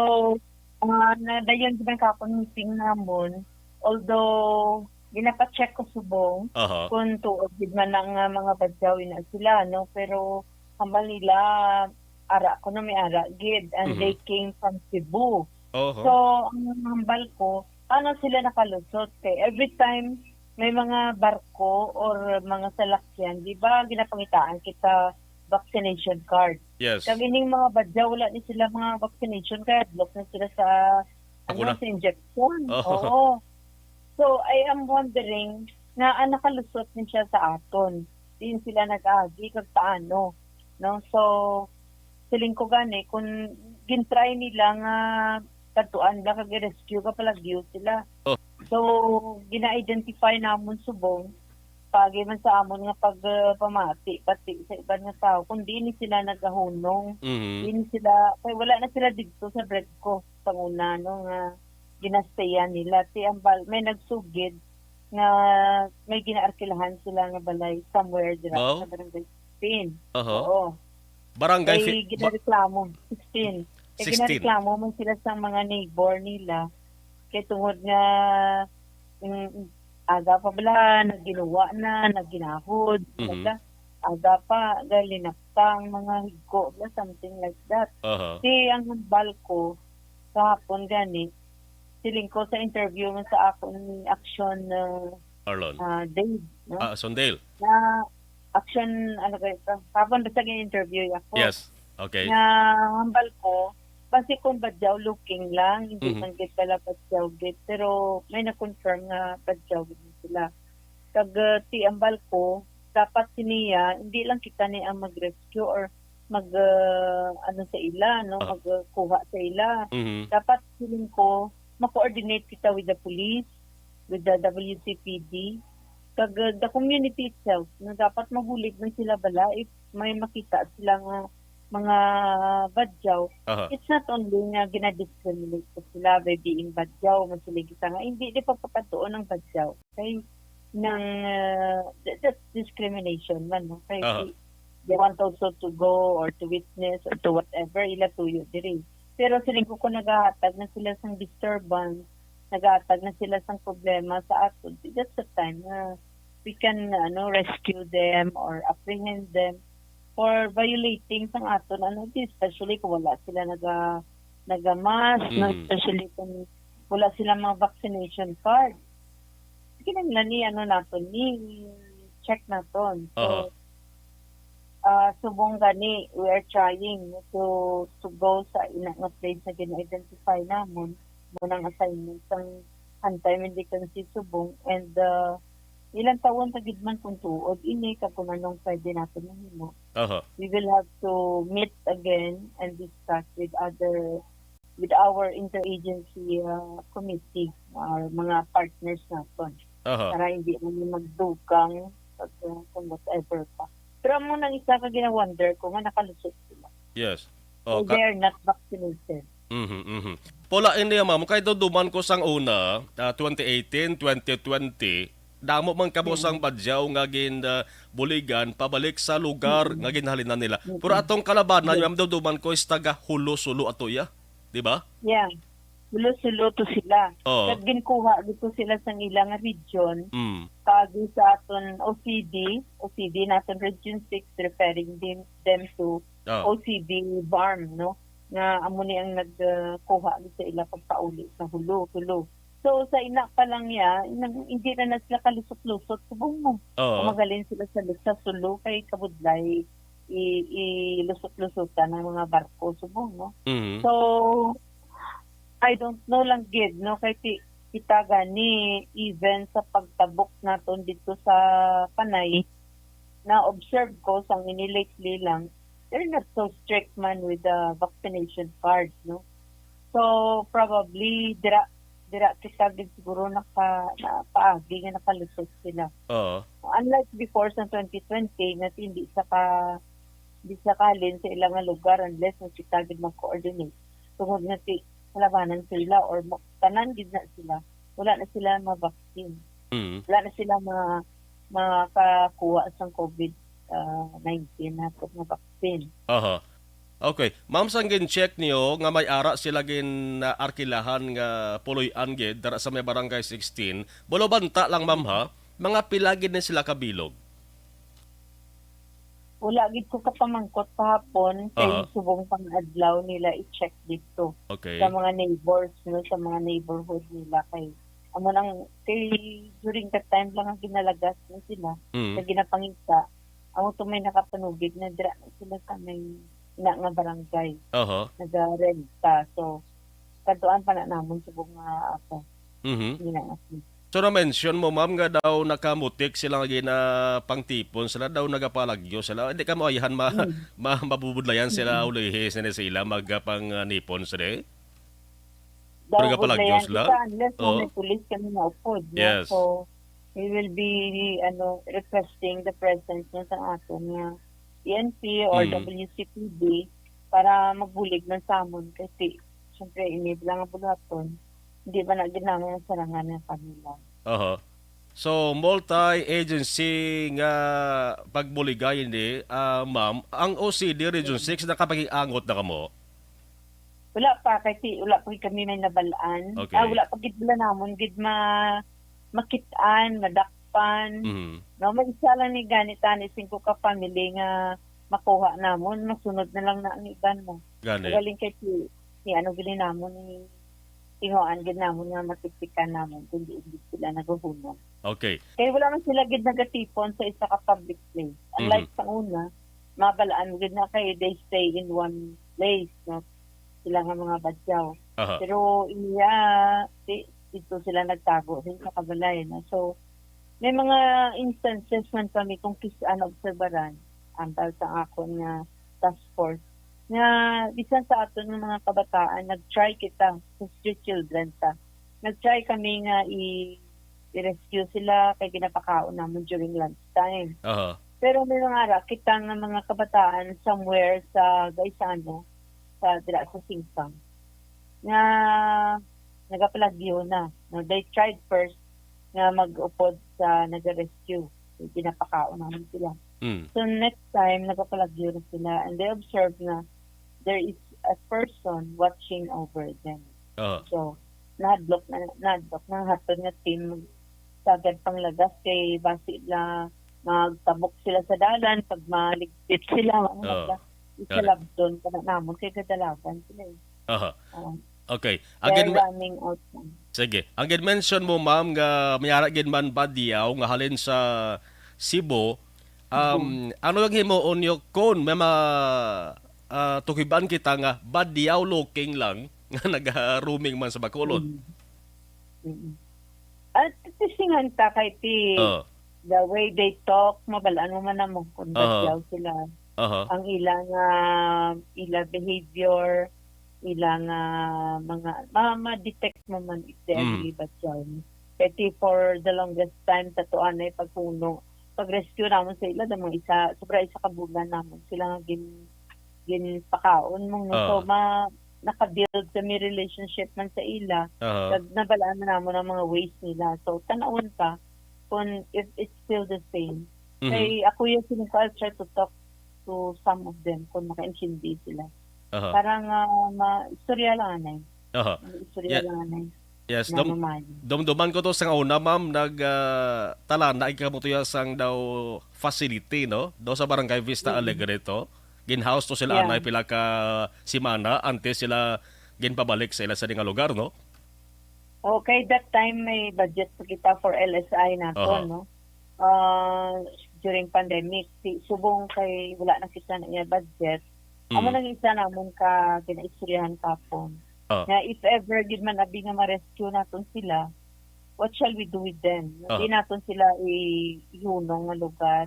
dayon din kapon meeting namon. Although, ginapacheck ko subong kung tuod gid man ang mga badyaw na sila, no? Pero, hambal nila, ara ko na may ara gid, and they came from Cebu. So, ang hambal ko, paano sila nakalusot? Every time may mga barko or mga salakyan, di ba ginapangitaan kita vaccination card? Yes. Kag ining mga badyaw, wala ni sila mga vaccination card, block na sila sa sa injection. Oo. So, I am wondering na nakalusot din siya sa aton. Din sila nag-agi kag paano. No? So, siling ko gani, kung gintry nila nga katuan ba kag-rescue ka palagyo sila. So, gina-identify namon subong pagi man sa amon nga pagpamati pati sa iban nga tao kung di ni sila nagahunong. Di ni sila, kay wala na sila dito sa Bredco panguna no nga ginastayan nila. Ti ambal may nagsugid nga may ginaarkilahan sila nga balay somewhere dira sa barangay 16. Oo. Barangay ay ginareklamo 16. Kaya ginareklamo man sila sa mga neighbor nila kay tungod nga aga pa bala nagginawa na nagginahod aga pa galinaktang mga higko something like that. Si ang balko kahapon gani siling ko sa interview mo sa akong Action Arlon. Dave, no? Sondale. Na Action, kapon ba sa interview ako? Yes, okay. Na hambal ko, kasi kung badyaw looking lang, hindi man git pala badyaw git, pero may na-confirm nga badyaw git sila. Kag ti ambal ko, dapat siniya, hindi lang kita ni ang mag-rescue or sa ila, no? Magkuha sa ila. Dapat siling ko, ma-coordinate kita with the police, with the WCPD, kag the community itself, na dapat mabulig man sila bala if may makita sila nga mga badyaw. It's not only nga ginadiscriminate ko sila by being badyaw, masulig kita nga, hindi di pagpapatuon ng badyaw. Kaya ng that's discrimination man, no? Kaya they want also to go or to witness or to whatever, ila tuyo diri. Pero siling ko nagahatag na sila sang disturbance, nagahatag na sila sang problema sa aton. That's the time na we can rescue them or apprehend them for violating sang aton especially kung wala sila naga-mask, no? Especially kung wala sila mga vaccination card. Kinahanglan ni naton ni check naton. So subong gani, we are trying to go sa ina nga place na gina-identify namon munang assignment sang anti-medical si subong, and ilang taon ta gid man kung tuod ini kag kung anong pwede natin mahimo. We will have to meet again and discuss with our interagency committee, our mga partners naton. Para hindi naman magdugang kung whatever pa. Pero mo nang isa ka gina-wonder kung nga nakalusot sila. Yes. So they are not vaccinated. Pola ini ma'am, kay duman ko sang una, 2018, 2020, damo man kabos ang badyaw nga buligan pabalik sa lugar nga ginhalinan nila. Pero atong kalabanan, ma'am, duman ko is taga Hulo-Sulo ato ya, di ba? Yeah. Hulo-Sulo to sila. Kag ginkuha dito sila sa ilang region. Kagi sa aton OCD naton Region 6, referring them to OCD BARM, no? Nga amo ni ang nagkuha sa ila pagpauli sa Hulo-Sulo. So sa ina pa lang hindi na sila kalusot-lusot subong mo. Magaling sila sa Sulo kay kabudlay ilusot-lusotan ng mga barko subong mo. So I don't know lang gid no kay kita gani even sa pagtabok naton dito sa Panay na observe ko sang lately lang, they're not so strict man with the vaccination cards, no. So probably dira kita gid siguro paagi nga nakalusot sila. Unlike before sa 2020 na hindi sa kalin sa ilang lugar unless kita gid mag-coordinate. Tungod nga labanan sila or tanan gid na sila, wala na sila ma-vaccine. Wala na sila makakuha sa COVID-19 na vaccine. Okay. Ma'am, sang gin-check niyo nga may ara sila arkilahan nga puloy-an gid dara sa may barangay 16. Bulo banta lang, ma'am, ha? Mga pilagid na sila kabilog. Wala gid ko kapamangkot kahapon kay subong pang-adlaw nila i-check dito. Sa mga neighbors, no, sa mga neighborhood nila kay during that time lang ang ginalagas na sila na ginapangita. Amo to may nakapanugid na dira na sila sa may nga barangay. Nagarenta. So kaduan pa na namon subong nga ako. So na-mention mo, ma'am, nga daw nakamutik sila nga pangtipon, sila daw nagapalagyo sila. Hindi ka maayahan mabubudlayan sila ulihis na sila magpang nipon sila. Daw budlayan sila unless may pulis kami naupod. Yes. So we will be requesting the presence niya sa aton nga PNP or WCPD para magbulig ng samon kasi syempre inib lang ang bulaton. Hindi ba na ginamit ang sarangan ng kanila? So, multi-agency nga pagbuligay hindi, ma'am, ang OCD Region 6 nakapag-iangot na kamo? Wala pa, kasi wala pa kami may nabalaan. Wala pa gidla namon, gid makitaan, madakpan. No, mag-isa lang ni ganitan, 5 ka family nga makuha namon, masunod na lang na ang iban mo. Magaling kay gili namon ni tingoan gid namon nga matiksikan namon kundi hindi sila naghuhunom. Kaya wala man sila gid nagatipon sa isa ka public place. Unlike sa una, mabalaan gid na kay they stay in one place, no? Sila nga mga badyaw. Pero dito sila nagtago din sa kabalay na. So may mga instances man kami kung kisaan obserbaran ambal sa akon nga task force nga bisan sa aton ng mga kabataan nag-try kita sa street children nag-try kami nga i-rescue sila kay ginapakaon naman during lunchtime. Pero may mga kita nga mga kabataan somewhere sa Gaisano sa Singkang nga nagapalagyo na. No, they tried first nga mag-upod sa nag-rescue. Ginapakaon naman sila. So next time nagapalagyo na sila and they observe na there is a person watching over them. So, na-block na hatod nga team sagad panglagas kay basi na magtabok sila sa dalan pag maligpit sila isalabdon pa na namon kay kadalagan sila. Aha. Okay. They're running out na. Sige. Ang mention mo, ma'am, nga mayara gid man Badiaw nga halin sa Cebu. Ano yung himuon yung kon may tukiban kita nga Badiaw looking lang nga nag-roaming man sa Bacolod. At tisingan ta kay the way they talk, mabalaan mo man mo kung Badiaw sila. Ang ilang behavior, ilang mga ma-detect mo man if they really Badiaw. Kasi for the longest time tatuan ay pagpuno pag-rescue naman sa ila damang isa ka bulan naman sila nga ginpakaon mong so naka-build sa may relationship man sa ila nabalaan na naman ang mga ways nila so tanawon pa kung if it's still the same kay ako yung I'll try to talk to some of them kung makaintindi sila parang istorya lang anay istorya lang anay. Yes, dumduman ko to sa una, ma'am, tala na ikamutuya sang daw facility, no? Do sa Barangay Vista Alegre to. Ginhouse to sila anay pila ka simana ante sila ginpabalik sa ila sa nga lugar, no? Okay, that time may budget pa kita for LSI nato, no? During pandemic, subong kay wala na kita na iya budget. Amo nang isa namon ka kinaistoryahan kapon. Na if ever gid man abi nga ma-rescue naton sila, what shall we do with them? Hindi naton sila ihunong nga lugar.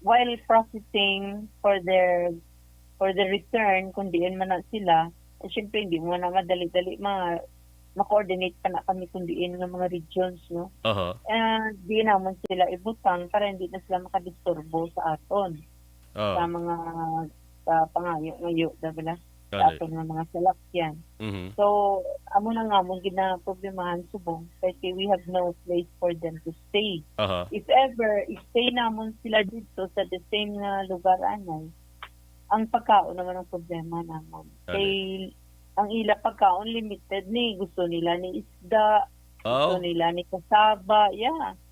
While processing for their return, kung diin man na sila, syempre hindi mo na madali-dali ma-coordinate pa na kami kung diin nga mga regions, no? Di naman sila ibutang para hindi na sila makadisturbo sa aton. Sa mga pangayo-ngayo, diba? Sa aton nga mga salakyan. So, amo na nga mong ginaproblemahan subong kasi we have no place for them to stay. If ever, stay namon sila dito sa the same lugar anay, ang pagkaon naman ang problema naman. Kay ang ila pagkaon limited ni gusto nila ni isda, gusto nila ni kasaba,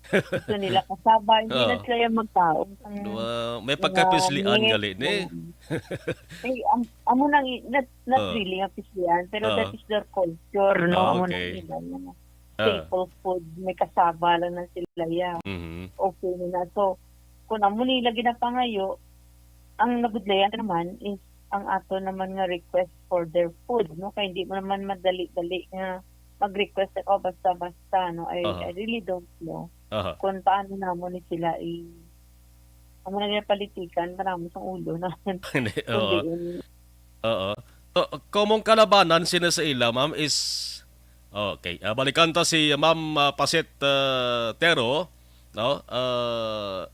gusto nila kasaba, hindi na sila magkaon. May pagkapislian gali ni. Amo nang not really ang pislian, pero that is their culture, no? Amo nang staple food, may kasaba lang na sila, okay nila. So, kung amo nila ginapangayo, ang nabudlayan naman is ang ato naman nga request for their food, no? Kaya hindi mo naman madali-dali nga mag-request basta-basta, no? I really don't know kung paano namon ni sila amo na politikan, marami sa ulo na. Komong kalabanan sina sa ila, ma'am, is okay. Balikan ta si Ma'am Paset Tero, no?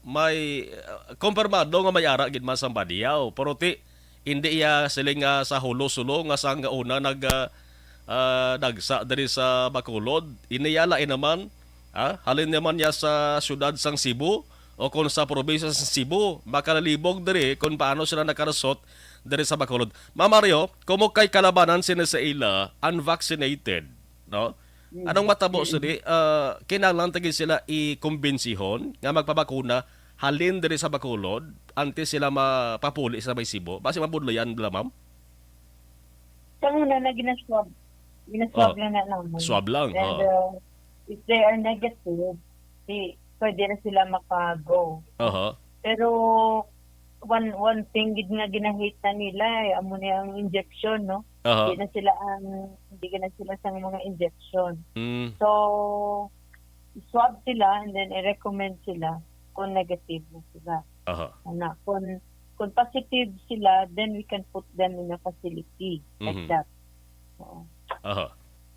May kumpirmado nga may ara gid man sa Badiaw, pero hindi iya siling sa hulo-sulo nga sang una nagsa diri sa Bacolod. Iniyala naman halin naman niya sa syudad sang Cebu o kung sa probinsya sa Cebu, makalibog diri kung paano sila nakarasot diri sa Bacolod. Ma'am Mario, kumo kay kalabanan sila sa ila unvaccinated, no? Anong matabo sila? Kinahanglan tagi sila i-kumbensihon nga magpabakuna halin diri sa Bacolod antes sila mapapuli sa may Cebu. Basi mabudlayan bala, ma'am? Una na ginaswab lang na naman. Swab lang. And if they are negative, pwede na sila maka-go. Pero one thing gid nga ginahit na nila amo na ang injection, no? Hindi na sila sa mga injection. So swab sila and then i-recommend sila kung negative na sila. Kung positive sila, then we can put them in a facility like that.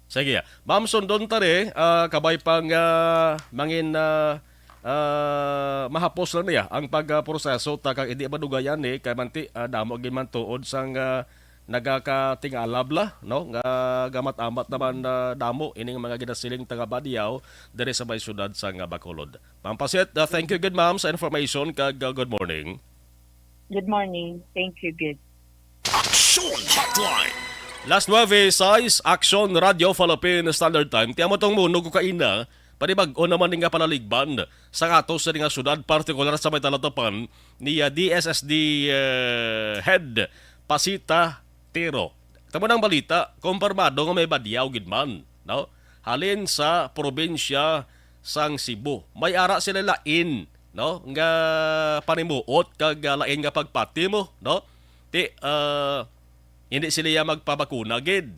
Sige. Ma'am, sundon tari, kabay pang mangin mahapos lang niya ang pagproseso takang hindi madugayan kay manti damo gid man tuod sang nagakatingalab la, no? Nga gamat-amat naman damo ining mga ginasiling taga Badiaw diri sa may syudad sang Bacolod. Ma'am Paset, thank you good ma'am sa information kag good morning. Good morning. Thank you, good. Action Hotline. Last 9:06, Action Radio Philippine Standard Time. Tiamo tong munog ko kaina Panibag-o naman nga palaligban sa ato sa nga syudad, partikular sa may talatapan ni DSSD Head Pasita Tero. Tamo ng balita, kumpirmado nga may badyaw gidman, no? Halin sa probinsya sang Cebu. May ara sila lain, no? Nga panimuot kag lain nga pagpati mo, no? Hindi sila magpabakuna gid.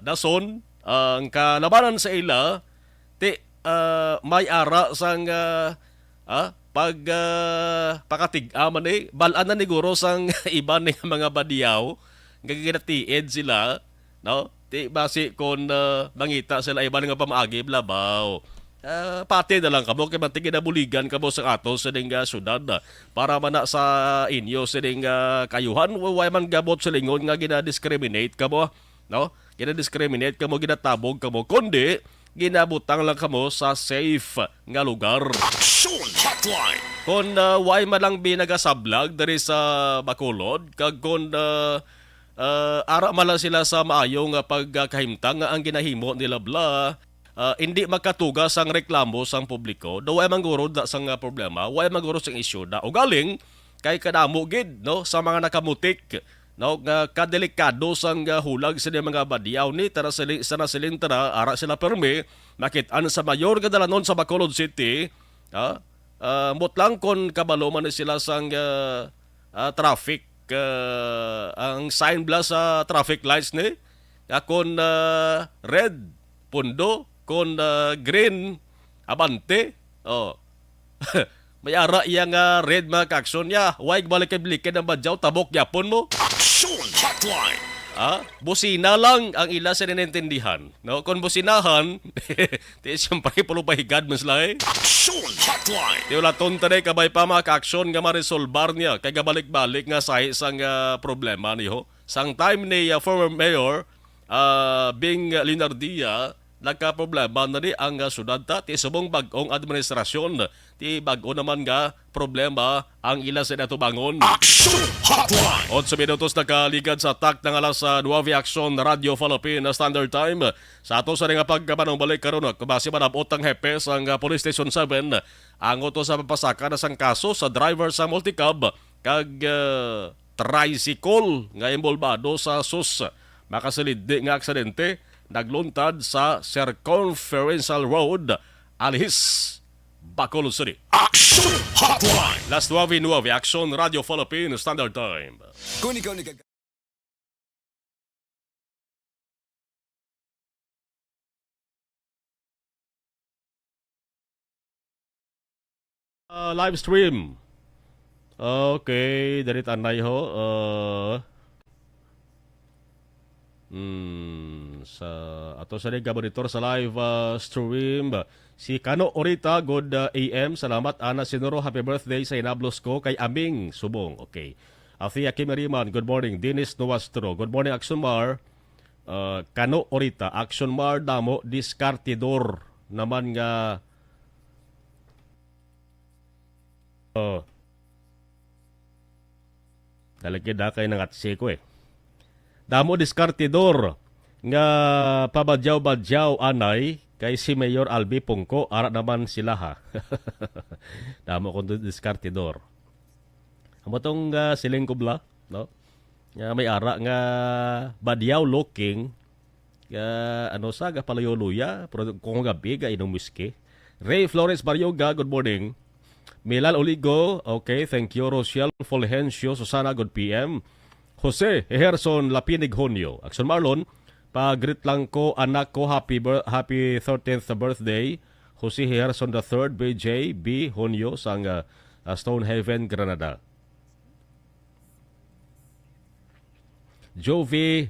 Dason ang kalabanan sa ila may ara sang pakatig-aman balaan na niguro sang iba ning mga badiyaw nga ginatiid sila, no? Basi kon mangita sila iba nga pamaagi blabaw. Pati na lang kamo kay mantigin na buligan kamo sa ato sa ding syudad para man sa inyo sa ding kayuhan way man gabot sa lingon nga gina-discriminate kamo, no? Gina-discriminate kamo, ginatabog kamo, kundi ginabutang lang kamo sa safe nga lugar. Action Hotline. Kung way man lang binagasablag dari sa Bacolod, kag kung ara man lang sila sa maayong pagkahimtang ang ginahimo nila bla, hindi magkatugas ang reklamo sang publiko, do way mangguro da sang problema, way mangguro sang issue da ugaling kay kadamo gid, no, sa mga nakamutik, no, nga kadelikado sang hulag sa mga badyaw ni tara sa silintara ara sila permi makit-an sa mayor nga dalanon sa Bacolod City, mutlang kon kabalo man sila sang traffic, ang sign bla sa traffic lights ni kon red pundo, kon green abante, may ara yang red mga kaksyon niya. Huwag balik kay blikin ng badyaw, tabok yapon mo. Action Hotline. Busina lang ang ila sa ninintindihan. No? Kung businahan, siyempre pulo pahigad mo sila Action Hotline. Di wala tontanay kabay pa mga kaksyon nga marisolbar niya. Kaya balik-balik nga sa isang problema niyo. Sang time ni former mayor Bing Linardia, nagka-problema na di ang syudad ta, ti subong bag-ong administrasyon, ti bag-o naman nga problema ang ila sa natubangon. Action Hotline. 8 minutos nakaligad sa tak ng alas 9 Action Radio Philippine Standard Time. Sa ato sa nga pagkabanong balik karon, kubasi manabot ang hepe sa Police Station 7, ang uto sa papasaka na sang kaso sa driver sa multicab kag tricycle nga imbolbado sa sus makasilid nga aksidente nagluntad sa Circumferential Road, Alhis, Bacolod City. Action Hotline. Las 9:09 Action Radio Philippine Standard Time. Live stream. Okay, darit anay ho. Sa ato sa monitor sa live stream si Kano Orita, good AM, salamat ana sinuro, happy birthday sa inablos ko kay Aming Subong. Okay, Afia Kimeriman, good morning. Dennis Nuastro, good morning. Action Mar, Kano Orita, Action Mar damo diskartidor naman nga talagid na kay nangatsi ko damo diskartidor nga pabadyaw-badyaw anay kay si Mayor Albi Pungko, ara naman sila ha. Damo kong diskartidor. Amo tong siling kubla, no? Nga may ara nga badyaw looking ano sa palayoluya, pero kung gabi ga inong miski. Ray Flores Baryoga, good morning. Milal Oligo, okay, thank you. Rochelle Fulgencio, Susana, good PM. Jose Ejerson Lapinig Honyo, Action Marlon, pag-greet lang ko anak ko, happy 13th birthday. Jose Ejerson III, BJ B. Honyo, sang Stonehaven, Granada. Jovi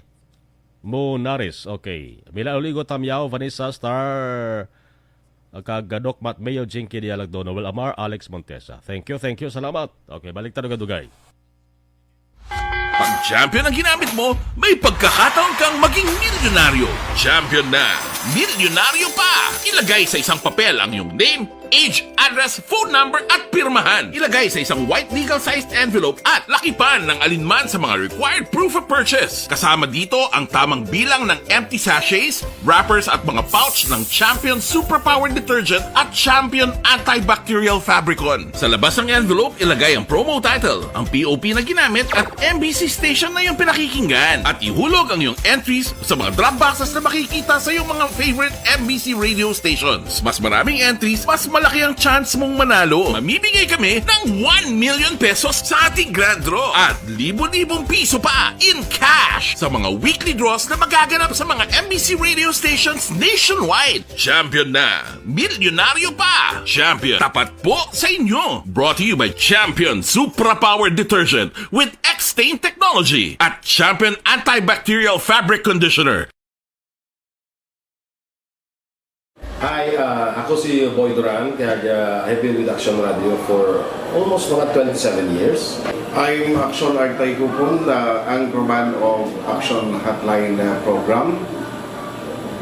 Monaris, okay. Mila Oligo Tamyao, Vanessa Star, Kagadok Mat Mayo, Jinky Dialagdo, Noel Amar, Alex Montesa. Thank you, salamat. Okay, balik tayo Dugay. Pag champion ang ginamit mo, may pagkakataon kang maging milyonaryo. Champion na! Milyonaryo pa! Ilagay sa isang papel ang iyong name, age, address, phone number at pirmahan. Ilagay sa isang white legal-sized envelope at lakipan ng alinman sa mga required proof of purchase. Kasama dito ang tamang bilang ng empty sachets, wrappers at mga pouch ng Champion Superpower Detergent at Champion Antibacterial Fabricon. Sa labas ng envelope, ilagay ang promo title, ang POP na ginamit at MBC station na yung pinakikinggan. At ihulog ang iyong entries sa mga drop boxes na makikita sa iyong mga favorite MBC radio stations. Mas maraming entries, mas malaki ang chance mong manalo. Mamibigay kami ng 1 million pesos sa ating grand draw at libo-libong piso pa in cash sa mga weekly draws na magaganap sa mga MBC radio stations nationwide. Champion na, milyonaryo pa. Champion, tapat po sa inyo. Brought to you by Champion Supra Power Detergent with X-Stain Technology at Champion Antibacterial Fabric Conditioner. Hi, ako si Boy Duran, kaya I've been with Action Radio for almost mga 27 years. I'm Action Artay Kupon, anchorman of Action Hotline program.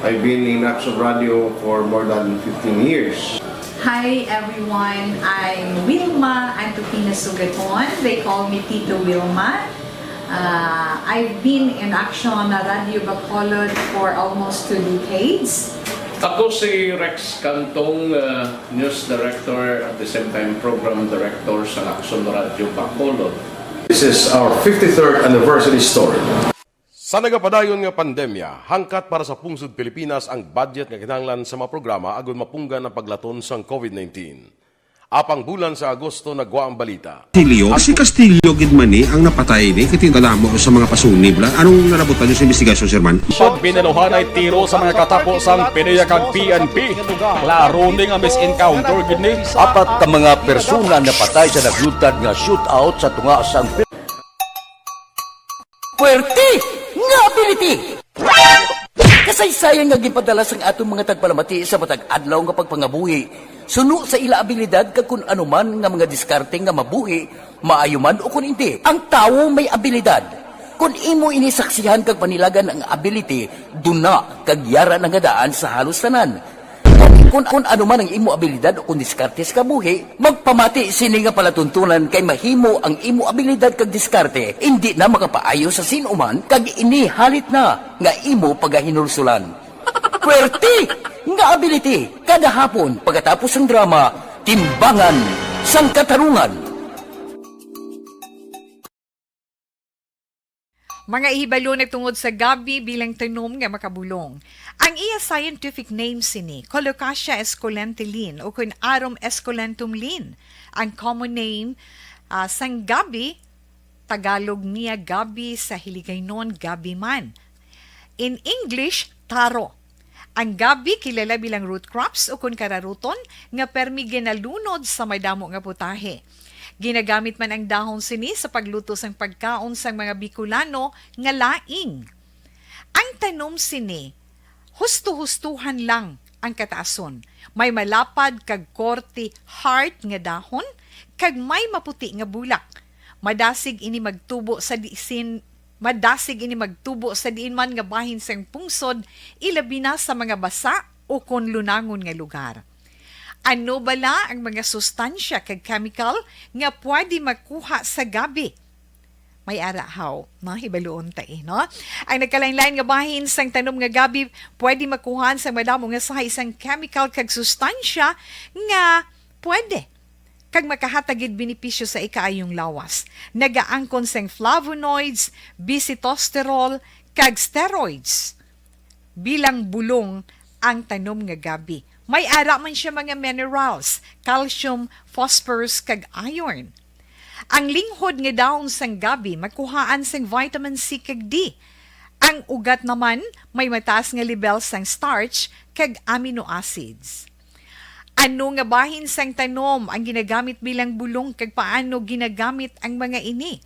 I've been in Action Radio for more than 15 years. Hi everyone, I'm Wilma Antopina Sugaton. They call me Tito Wilma. I've been in Action Radio Bacolod for almost 2 decades. Ako si Rex Cantong, News Director at the same time Program Director sa Action Radio Bacolod. This is our 53rd anniversary story. Sa nagapadayon nga pandemya, hangkat para sa pungsod Pilipinas ang budget nga kinahanglan sa mga programa agon mapunggan ang paglaton sang COVID-19. Apang bulan sa Agosto nagwa ang balita. Castillo, si Castillo gid man ni ang napatay ni kitingalamo sa mga pasunib la. Anong narabutan niyo sa investigasyon, Sir Man? Siyad binaluhan ay tiro sa mga katapos ang PDEA kag PNP. Klaro ni nga misencounter gid ni. Apat ka mga persona napatay sa naglutad nga shootout sa tunga sang Puerte nga ability! Kasaysayan nga gipadala sang atong mga tagpalamati sa matag adlaw nga pagpangabuhi. Suno sa ila abilidad kag kun anuman nga mga diskarte nga mabuhi, maayo man o kun hindi. Ang tawo may abilidad. Kung imo inisaksihan kag panilagan ang ability, duna kag yara nga daan sa halos tanan. Kung anuman ang imo abilidad o kun diskarte sa kabuhi, magpamati sini nga palatuntunan kay mahimo ang imo abilidad kag diskarte, hindi na makapaayo sa sinuman kag ini halit na nga imo pagahinulsulan. Puwerte nga ability kada hapon pagkatapos ng drama, Timbangan sang Katarungan. Mga ihibalo nagtungod sa gabi bilang tanom nga makabulong. Ang iya scientific name sini, Colocasia esculentulin o kun Arum esculentum lin. Ang common name sang gabi, Tagalog niya gabi, sa Hiligaynon gabi man. In English, taro. Ang gabi kilala bilang root crops o kun kararuton nga permi ginalunod sa may damo nga putahe. Ginagamit man ang dahon sini sa pagluto sang pagkaon sang mga Bicolano nga laing. Ang tanom sini, husto-hustuhan lang ang kataason. May malapad kag korte hard nga dahon kag may maputi nga bulak. Madasig ini magtubo sa diin man nga bahin sang pungsod, ilabi na sa mga basa o kon lunangon nga lugar. Ano bala ang mga sustansya kag chemical nga pwede makuha sa gabi? May arahaw, hibaluon tayo, no? Ang nagkalain-lain nga bahin sang tanom nga gabi, pwede makuhaan sa madamo nga sa isang chemical kag sustansya nga pwede kag makahatagid benepisyo sa ikaayong lawas. Nagaangkon sang flavonoids, bisitosterol, kag steroids. Bilang bulong ang tanom nga gabi. May ara man siya mga minerals, calcium, phosphorus, kag iron. Ang linghod nga dahon sang gabi, makuhaan sang vitamin C kag D. Ang ugat naman, may mataas nga level sang starch, kag amino acids. Ano nga bahin sang tanom ang ginagamit bilang bulong kag paano ginagamit ang mga ini?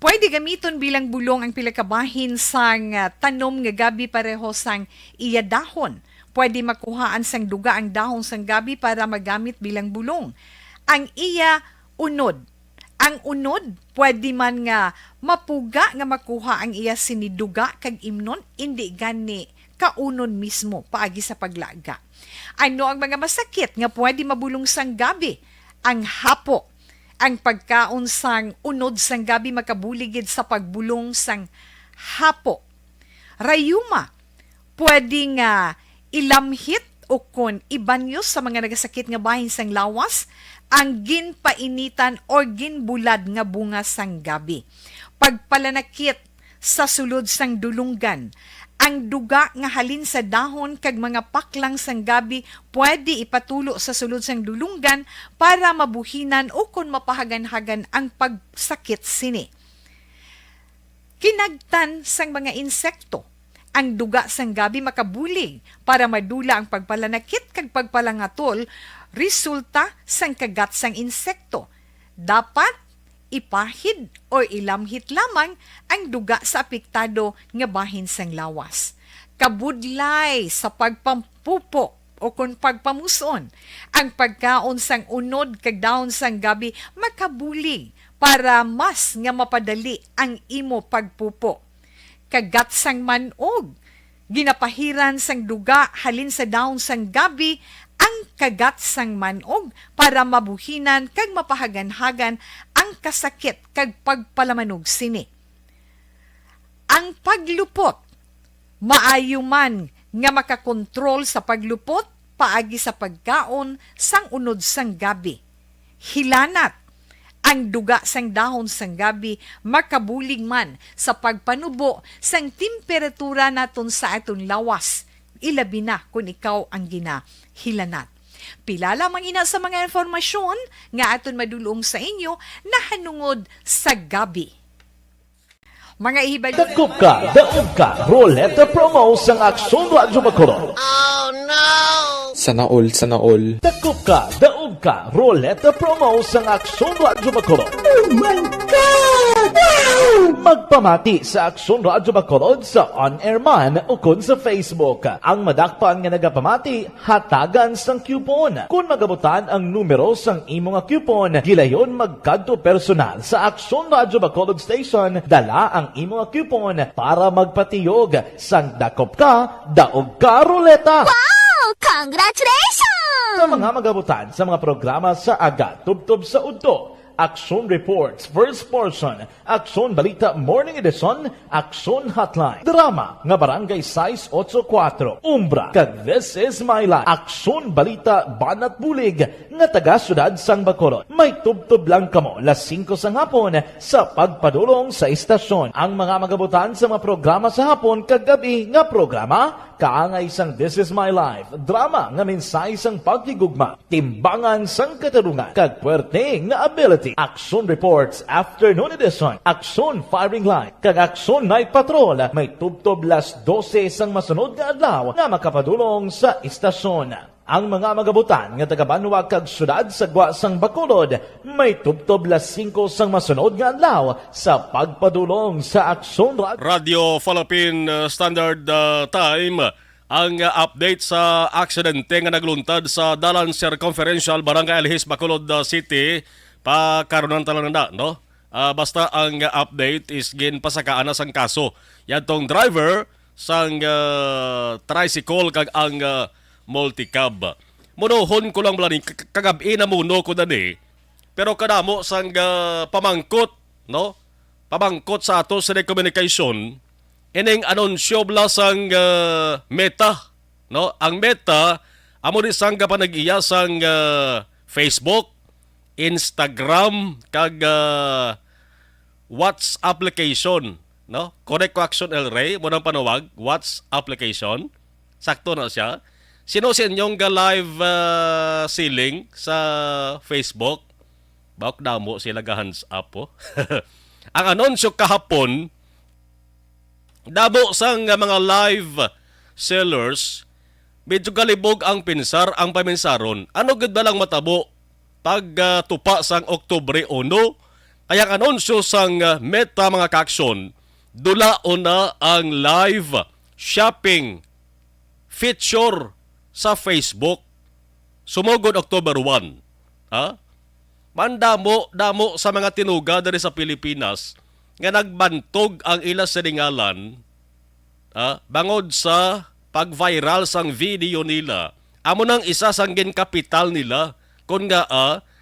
Pwede gamiton bilang bulong ang pila ka bahin sang tanom nga gabi pareho sang iya dahon. Pwede makuhaan sang duga ang dahon sang gabi para magamit bilang bulong. Ang iya unod. Ang unod, pwede man nga mapuga nga makuha ang iya siniduga kag imnon, hindi gani kaunon mismo paagi sa paglaga. Ano ang mga masakit nga pwede mabulong sang gabi? Ang hapo, ang pagkaon sang unod sang gabi makabuligid sa pagbulong sang hapo. Rayuma, pwede nga ilamhit o kon ibanyos sa mga nagasakit nga bahin sang lawas, ang ginpainitan o ginbulad nga bunga sang gabi. Pagpalanakit sa sulod sang dulunggan, ang duga nga halin sa dahon kag mga paklang sang gabi pwede ipatulo sa sulod sang dulunggan para mabuhinan o kon mapahagan-hagan ang pagsakit sini. Kinagtan sang mga insekto, ang duga sang gabi makabulig para madula ang pagpalanakit kag pagpalangatol resulta sang kagat sang insekto. Dapat ipahid o ilamhit lamang ang duga sa apektado nga bahin sang lawas. Kabudlay sa pagpampupo o kung pagpamuson, ang pagkaon sang unod kag dahon sang gabi makabulig para mas nga mapadali ang imo pagpupo. Kagat sang manog, ginapahiran sang duga halin sa dahon sang gabi ang kagat sang manog para mabuhinan kag mapahagan-hagan ang kasakit kag pagpalamanog sini. Ang paglupot, maayo man nga makakontrol sa paglupot paagi sa pagkaon sang unod sang gabi. Hilanat, ang duga sang dahon sang gabi makabulig man sa pagpanubo sang temperatura naton sa aton lawas. Ilabi na kung ikaw ang ginahilanat. Pila lamang ina sa mga informasyon nga aton madulong sa inyo na hanungod sa gabi. Mga ihibad... Dakop ka, daog ka, Roleta Promo sa Aksyon Radyo Bacolod. Oh no! Sana all. Dakop ka, daog ka, Roleta Promo sa Aksyon Radyo Bacolod. Oh my God! Magpamati sa Aksyon Radyo Bacolod sa on-air man o kun sa Facebook. Ang madakpan nga nagapamati, hatagan sang coupon. Kung magabutan ang numero sang imo nga coupon, gilayon magkadto personal sa Aksyon Radyo Bacolod Station, dala ang imo nga coupon para magpatiyog sang dakop ka, daog ka, Roleta. Wow! Congratulations! Sa mga magabutan sa mga programa sa Aga, Tubtob sa Udto, Aksyon Reports, First Portion, Aksyon Balita Morning Edition, Aksyon Hotline, Drama nga Barangay 684, Umbra, kag This Is My Life, Aksyon Balita Banat Bulig nga taga-syudad sang Bacolod. May tubtob lang kamo las 5 sang hapon sa pagpadulong sa istasyon. Ang mga magabutan sa mga programa sa hapon kag gabi nga programa kaangay sang This Is My Life, drama nga mensahe sang pagtigugma, timbangan sang katarungan, kag puwerte nga ability. Aksyon Reports Afternoon Edition, Aksyon Firing Line, kag Aksyon Night Patrol, may tubtob las 12 sang masunod nga adlaw nga makapadulong sa istasyon. Ang mga magabutan nga taga-Banwa kag syudad sa Gwa sang Bacolod, may tubtob las 5 sang masunod nga adlaw sa pagpadulong sa Aksyon Radio Philippine Standard Time. Ang update sa aksidente nga nagluntad sa Dalan Circumferential Barangay Alhis, Bacolod City, pakaronan talaga na, no? Basta ang update is ginpasakaan na sang kaso. Yan tong driver sang tricycle kag ang multicab. Munohon ko lang blani kagabi na muno ko dani. Pero kadamo sang pamangkot, no? Pamangkot sa ato sa communication ining anunsyo bla sang Meta, no? Ang Meta amo ni sang panag-iya sang Facebook, Instagram kag What's application, no? Connect Action El Rey mo nang panawag What's application. Sakto na siya. Sino sa inyong live ceiling sa Facebook? Bawak damo sila hands up po. Ang anunsyo kahapon, dabo sang mga live sellers, medyo galibog ang pinsar ang paminsaron. Ano gud ba lang matabo pag tupa sang Oktubre 1? Kaya ang anunsyo sang Meta mga kaaksyon, dula na ang live shopping feature sa Facebook. Sumugod October 1. Ha? Mandamo sa mga tinuga diri sa Pilipinas nga nagbantog ang ila silingalan bangod sa pag-viral sang video nila, amo nang isa sang ginkapital nila kung nga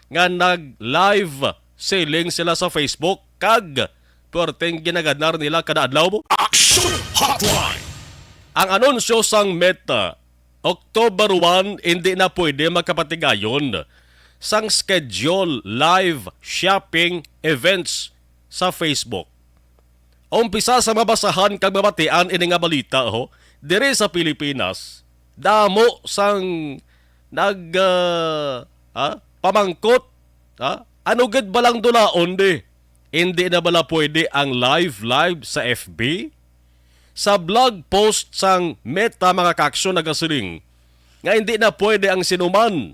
nag-live selling sila sa Facebook kag perteng ginaganar nila kada adlaw mo. Action Hotline! Ang anunsyo sang Meta, October 1, hindi na pwede magkapatigayon sang schedule live shopping events sa Facebook. Umpisa sa mabasahan kag mabatian ini nga balita diri sa Pilipinas, damo sang pamangkot ano gid balang dulaon di. Hindi na bala pwede ang live sa FB? Sa blog post sang Meta mga kaaksyon nagasiling nga hindi na pwede ang sinuman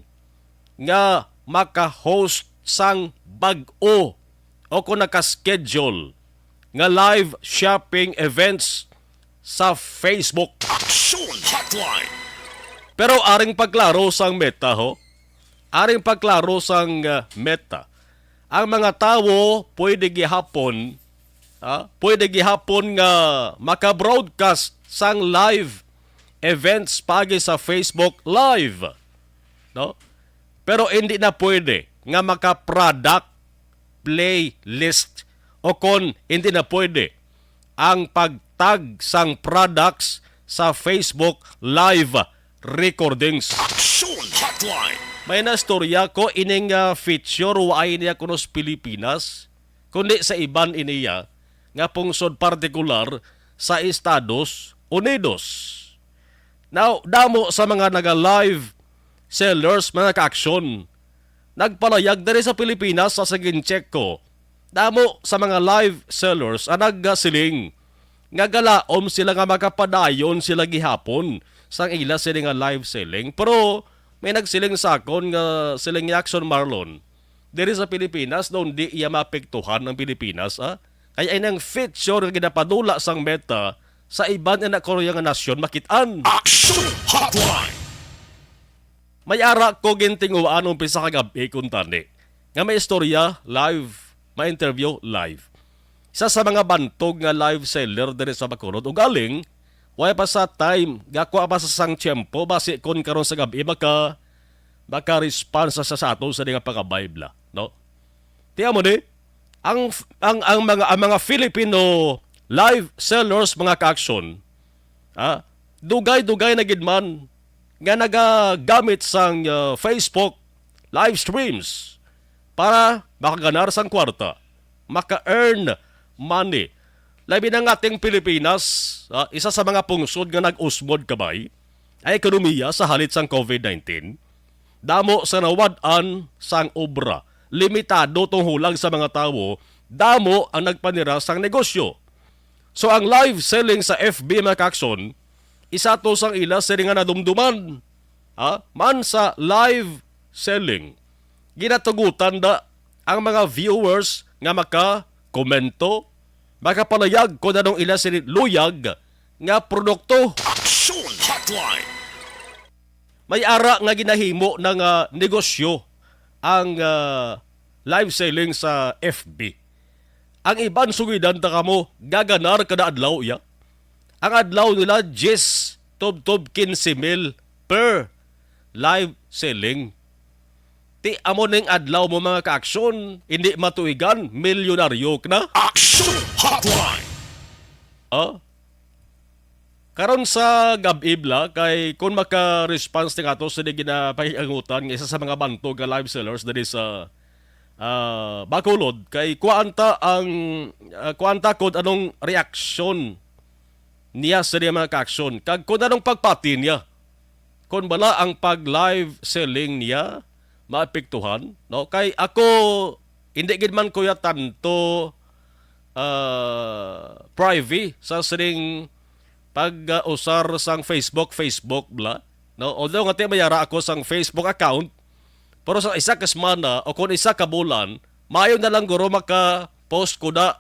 nga maka-host sang bag-o o kung naka-schedule nga live shopping events sa Facebook. Action Hotline! Pero aring pagklaro sang Meta aring pagklaro sang Meta, ang mga tawo pwede gihapon nga maka-broadcast sang live events pagi sa Facebook Live. No? Pero hindi na pwede nga maka-product playlist o kon hindi na pwede ang pagtag sang products sa Facebook Live recordings. Action Hotline! May nastorya ko ining feature waay niya kunos Pilipinas kundi sa iban iniya nga pungsod partikular sa Estados Unidos. Now, damo sa mga naga-live sellers, mga kaaksyon, nagpalayag diri sa Pilipinas sa saging check ko. Damo sa mga live sellers ang nagasiling nga galaom sila nga makapadayon sila gihapon sang ila sila nga live selling. Pero may nagsiling sa akon nga siling Jackson Marlon diri sa Pilipinas doon di iya mapektuhan ng Pilipinas. Kaya inang feature nga ginapadula sang Meta sa iban na Korea nga nasyon makitaan. Action Hotline! May ara ko gintinguan umpisa kagabi kung tani nga may istorya live, may interview live. Isa sa mga bantog nga live seller diri sa Bacolod o galing way pa sa time gako pa sa sang tiyempo basi kon karon sa gabi maka response sa ato sa nga pagka-Bible, no? Tiyan mo di ang mga Filipino live sellers mga kaaksyon, dugay-dugay na gidman nga nagagamit sang Facebook live streams para makaganar sang kwarta, maka-earn money. Labi ng ating Pilipinas, isa sa mga pungsod nga nag-usmod kabay ay ekonomiya sa halit sang COVID-19. Damo sa nawad-an sang obra, limitado tong hulag sa mga tawo, damo ang nagpanira sang negosyo. So ang live selling sa FB mga kakson, isa to sang ila sa nga nadumduman. Man sa live selling, ginatugutan da ang mga viewers nga maka-komento, makapalayag kung anong ila sa luyag nga produkto. Action Hotline! May ara nga ginahimo ng negosyo ang live selling sa FB. Ang iban sugidan ta kamo gaganar kada adlaw ya. Ang adlaw nila 10 tob 15,000 per live selling. Ti amo ning adlaw mo mga kaaksyon, hindi matuigan, milyonaryo na. Action Hotline! Karon sa gab-ibla kay kung maka-response nga to sa ginapahiangutan ng isa sa mga bantog nga live sellers dali sa Bacolod kay kuanta kod anong reaksyon niya sa mga kaaksyon kag kung anong pagpati niya kung bala ang pag-live selling niya maapektuhan, no? Kay ako hindi gid man kuya tanto private sa sining pag-usar sang Facebook bla, no? Although nga mayara ako sang Facebook account, pero sa isa ka semana o kung isa ka bulan, mayo na lang guro maka-post ko na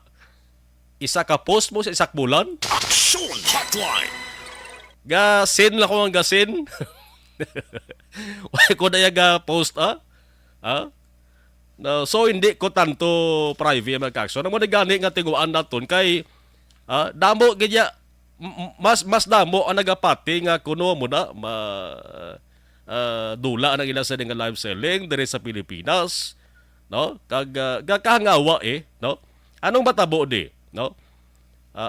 isa ka post mo sa isak bulan. Action Hotline! Gasin lang ko ang gasin. Wala ko na yung post, No, so hindi ko tanto private mga kakso. Nang mo gani nga tiguan naton kay damo ganya mas damo ang nagapati nga kuno mo na dula ang ilang sa nga live selling diri sa Pilipinas, no? Kahangawa no? Anong matabo di, no?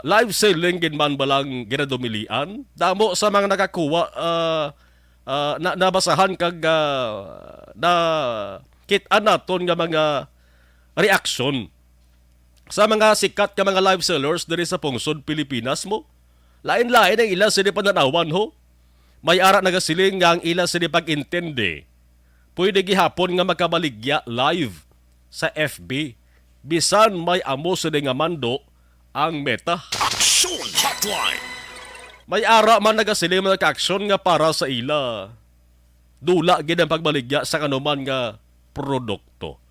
Live selling ginman balang ginadumilian damo sa mga nakakuha nabasahan na kit-an naton nga mga reaction sa mga sikat nga mga live sellers diri sa pungsod Pilipinas mo. Lain-lain ang ilang sini pananawan ho. May ara nagasiling nga ang ilang sini pag-intindi. Pwede gihapon nga makabaligya live sa FB. Bisan may amo sini nga mando ang meta. Action Hotline. May ara man nagasiling mga ka-aksyon nga para sa ila. Dula gid ang pagbaligya sa kanuman nga produkto.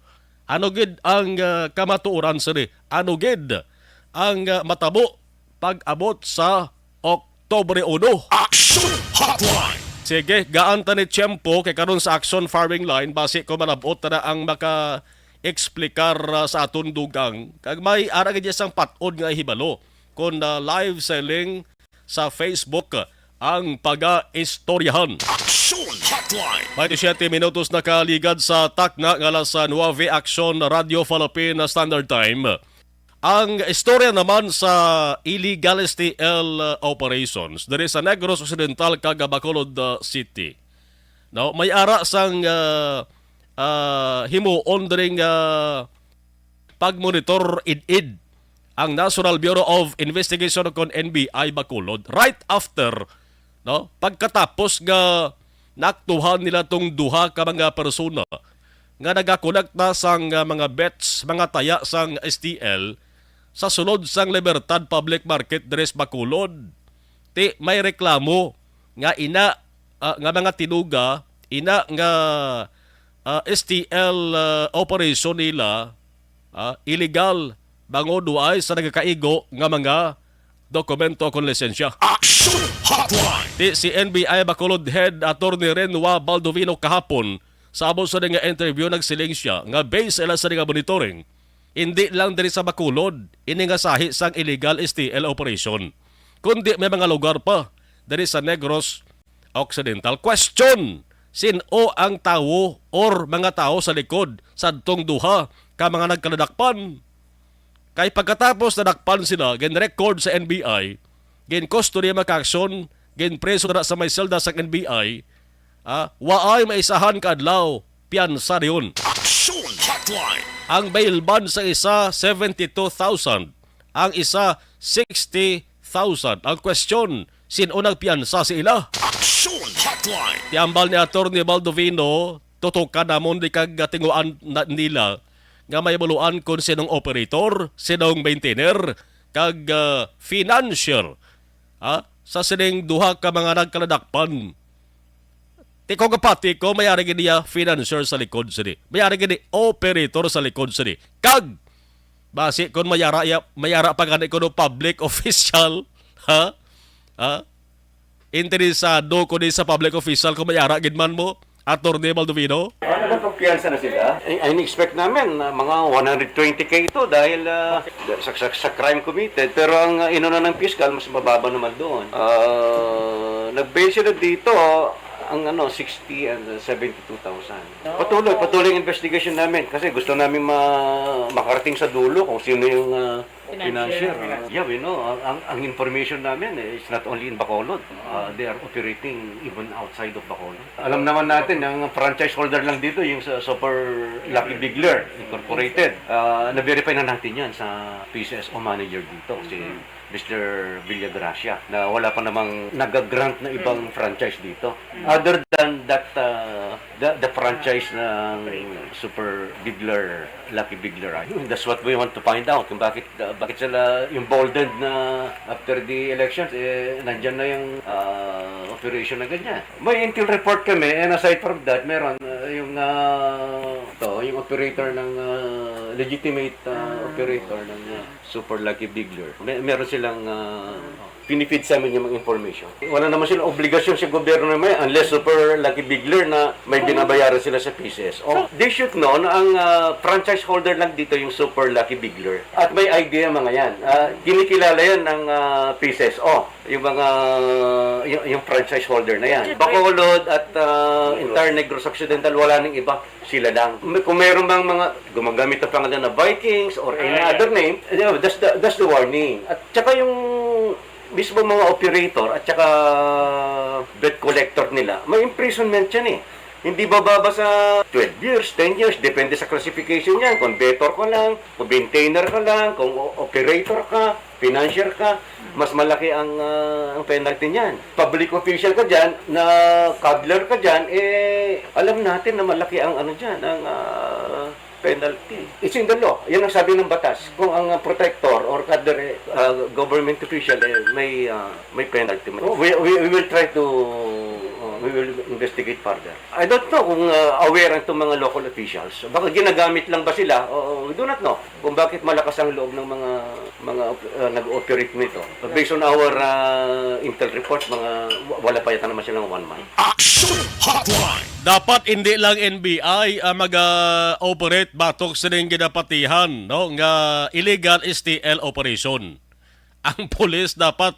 Ano gid ang kamatuoran sini? Ano gid ang matabo pag-abot sa Oktubre 1? Action Hotline. Sige, gaan ta ni Tiyempo kay karon sa Action Farming Line basi ko manabot na ang maka-eksplikar sa aton dugang. Kag may ara gid isang patod nga hibalo kon live selling sa Facebook ang paga-istoryahan. Action Hotline. May 7 minutos na kaligad sa takna nga sa 9 Action Radio Philippine Standard Time. Ang istorya naman sa illegal STL operations diri sa Negros Occidental kag Bacolod City. Now, may ara sang himuon diri pagmonitor id-id ang National Bureau of Investigation kon NBI Bacolod right after pagkatapos nga naktuhan nila tong duha ka mga persona nga nagakonekta sang mga bets, mga taya sang STL sa sulod sang Libertad Public Market diri sa Bacolod. May reklamo nga nga mga tinuga nga STL operation nila illegal bango duay sa nagakaigo nga mga dokumento kon lisensya. Action Hotline. Si NBI Bacolod Head Attorney Renua Baldovino kahapon sa abo sa nga interview nagsiling siya nga base ila sa nga monitoring hindi lang diri sa Bacolod ini nga sahi sang illegal STL operation kundi may mga lugar pa diri sa Negros Occidental. Question: sino ang tawo or mga tao sa likod sadtong duha ka mga nagkaladakpan? Kay pagkatapos na nakpan sila, gen-record sa NBI, gen-custody maka-aksyon, gen-preso na sa may selda sa NBI, waay maisahan kaadlaw, piyansa riyon. Action Hotline. Ang bail bond sa isa, 72,000. Ang isa, 60,000. Ang question, sino nagpiyansa sa ila? Action Hotline. Tiambal ni Atty. Baldovino, tutukan namon di kag tinguan nila, nga may buluan kung sinong operator, sinong maintainer, kag financier sa sining duha ka mga nagkaladakpan. Tiko kapati ko, mayari gini financier sa likod sini. Mayari gini operator sa likod sini. Kag, basi kung mayara pa gani ko no public official, interesado ko din sa public official kung mayara gidman mo, Atty. Baldovino? Nagpagpiyansa na sila. In-expect namin mga 120k ito dahil sa crime committed. Pero ang inuna ng fiscal, mas mababa naman doon. Nag-bail sila dito, ang 60 and 72,000. Patuloy ang investigation namin kasi gusto namin makarating sa dulo kung sino yung financier. Yeah, we know. Ang information namin is not only in Bacolod. They are operating even outside of Bacolod. Alam naman natin, ang franchise holder lang dito, yung sa Super Lucky Bigler Incorporated. Na-verify na natin yan sa PCSO manager dito. Si Mr. Villagracia, na wala pa namang nag-grant na ibang franchise dito. Other than that, the franchise ng Super Bigler, Lucky Bigler. That's what we want to find out. Kung bakit sila emboldened na after the elections, nandyan na yung operation na ganyan. May intel report kami, and aside from that, meron yung operator ng legitimate operator ng Super Lucky Bigler. Meron silang pinifeed sa amin yung mga information. Wala naman silang obligasyon sa gobyerno naman unless Super Lucky Bigler na may binabayaran sila sa PCS. They should know na ang franchise holder lang dito yung Super Lucky Bigler. At may idea mga yan. Kinikilala yan ng PCS. Yung mga yung franchise holder na yan. Bacolod at entire Negros Occidental, wala nang iba. Sila lang. Kung meron bang mga gumagamit ng pangalan na Vikings or any other name, that's the warning. At saka yung mismo mga operator at saka bet collector nila, may imprisonment yan eh. Hindi bababa sa 12 years, 10 years, depende sa classification yan. Kung bettor ka lang, kung maintainer ka lang, kung operator ka, financier ka, mas malaki ang penalty niyan. Public official ka dyan, na cuddler ka dyan, alam natin na malaki ang dyan, ang penalty. It's in the law. Yan ang sabi ng batas. Kung ang protector or other government official may penalty. We will try to we will investigate further. I don't know kung aware ang itong mga local officials. Baka ginagamit lang ba sila? We do not know kung bakit malakas ang loob ng mga nag-operate nito. Based on our intel reports, wala pa yata naman silang 1 month. Action Hotline! Dapat hindi lang NBI mag-operate batok sa ning ginapatihan nga illegal STL operation. Ang pulis dapat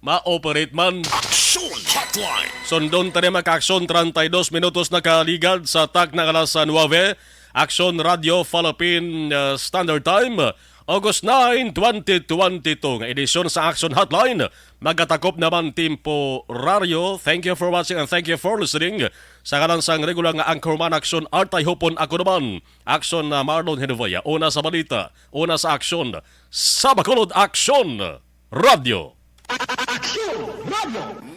ma-operate man. Action Hotline! Sundon tayo maka-action 32 minutos na kaligad sa tak na alas 9. Action Radio Philippine Standard Time. August 9, 2022 nga edisyon sa Action Hotline. Magatakop naman temporaryo. Thank you for watching and thank you for listening. Sa kalansang regular nga anchorman Action Artay Hopon, ako naman Action Marlon Henovaya. Una sa balita, una sa aksyon, sa Bacolod Action Radio. Action Radio!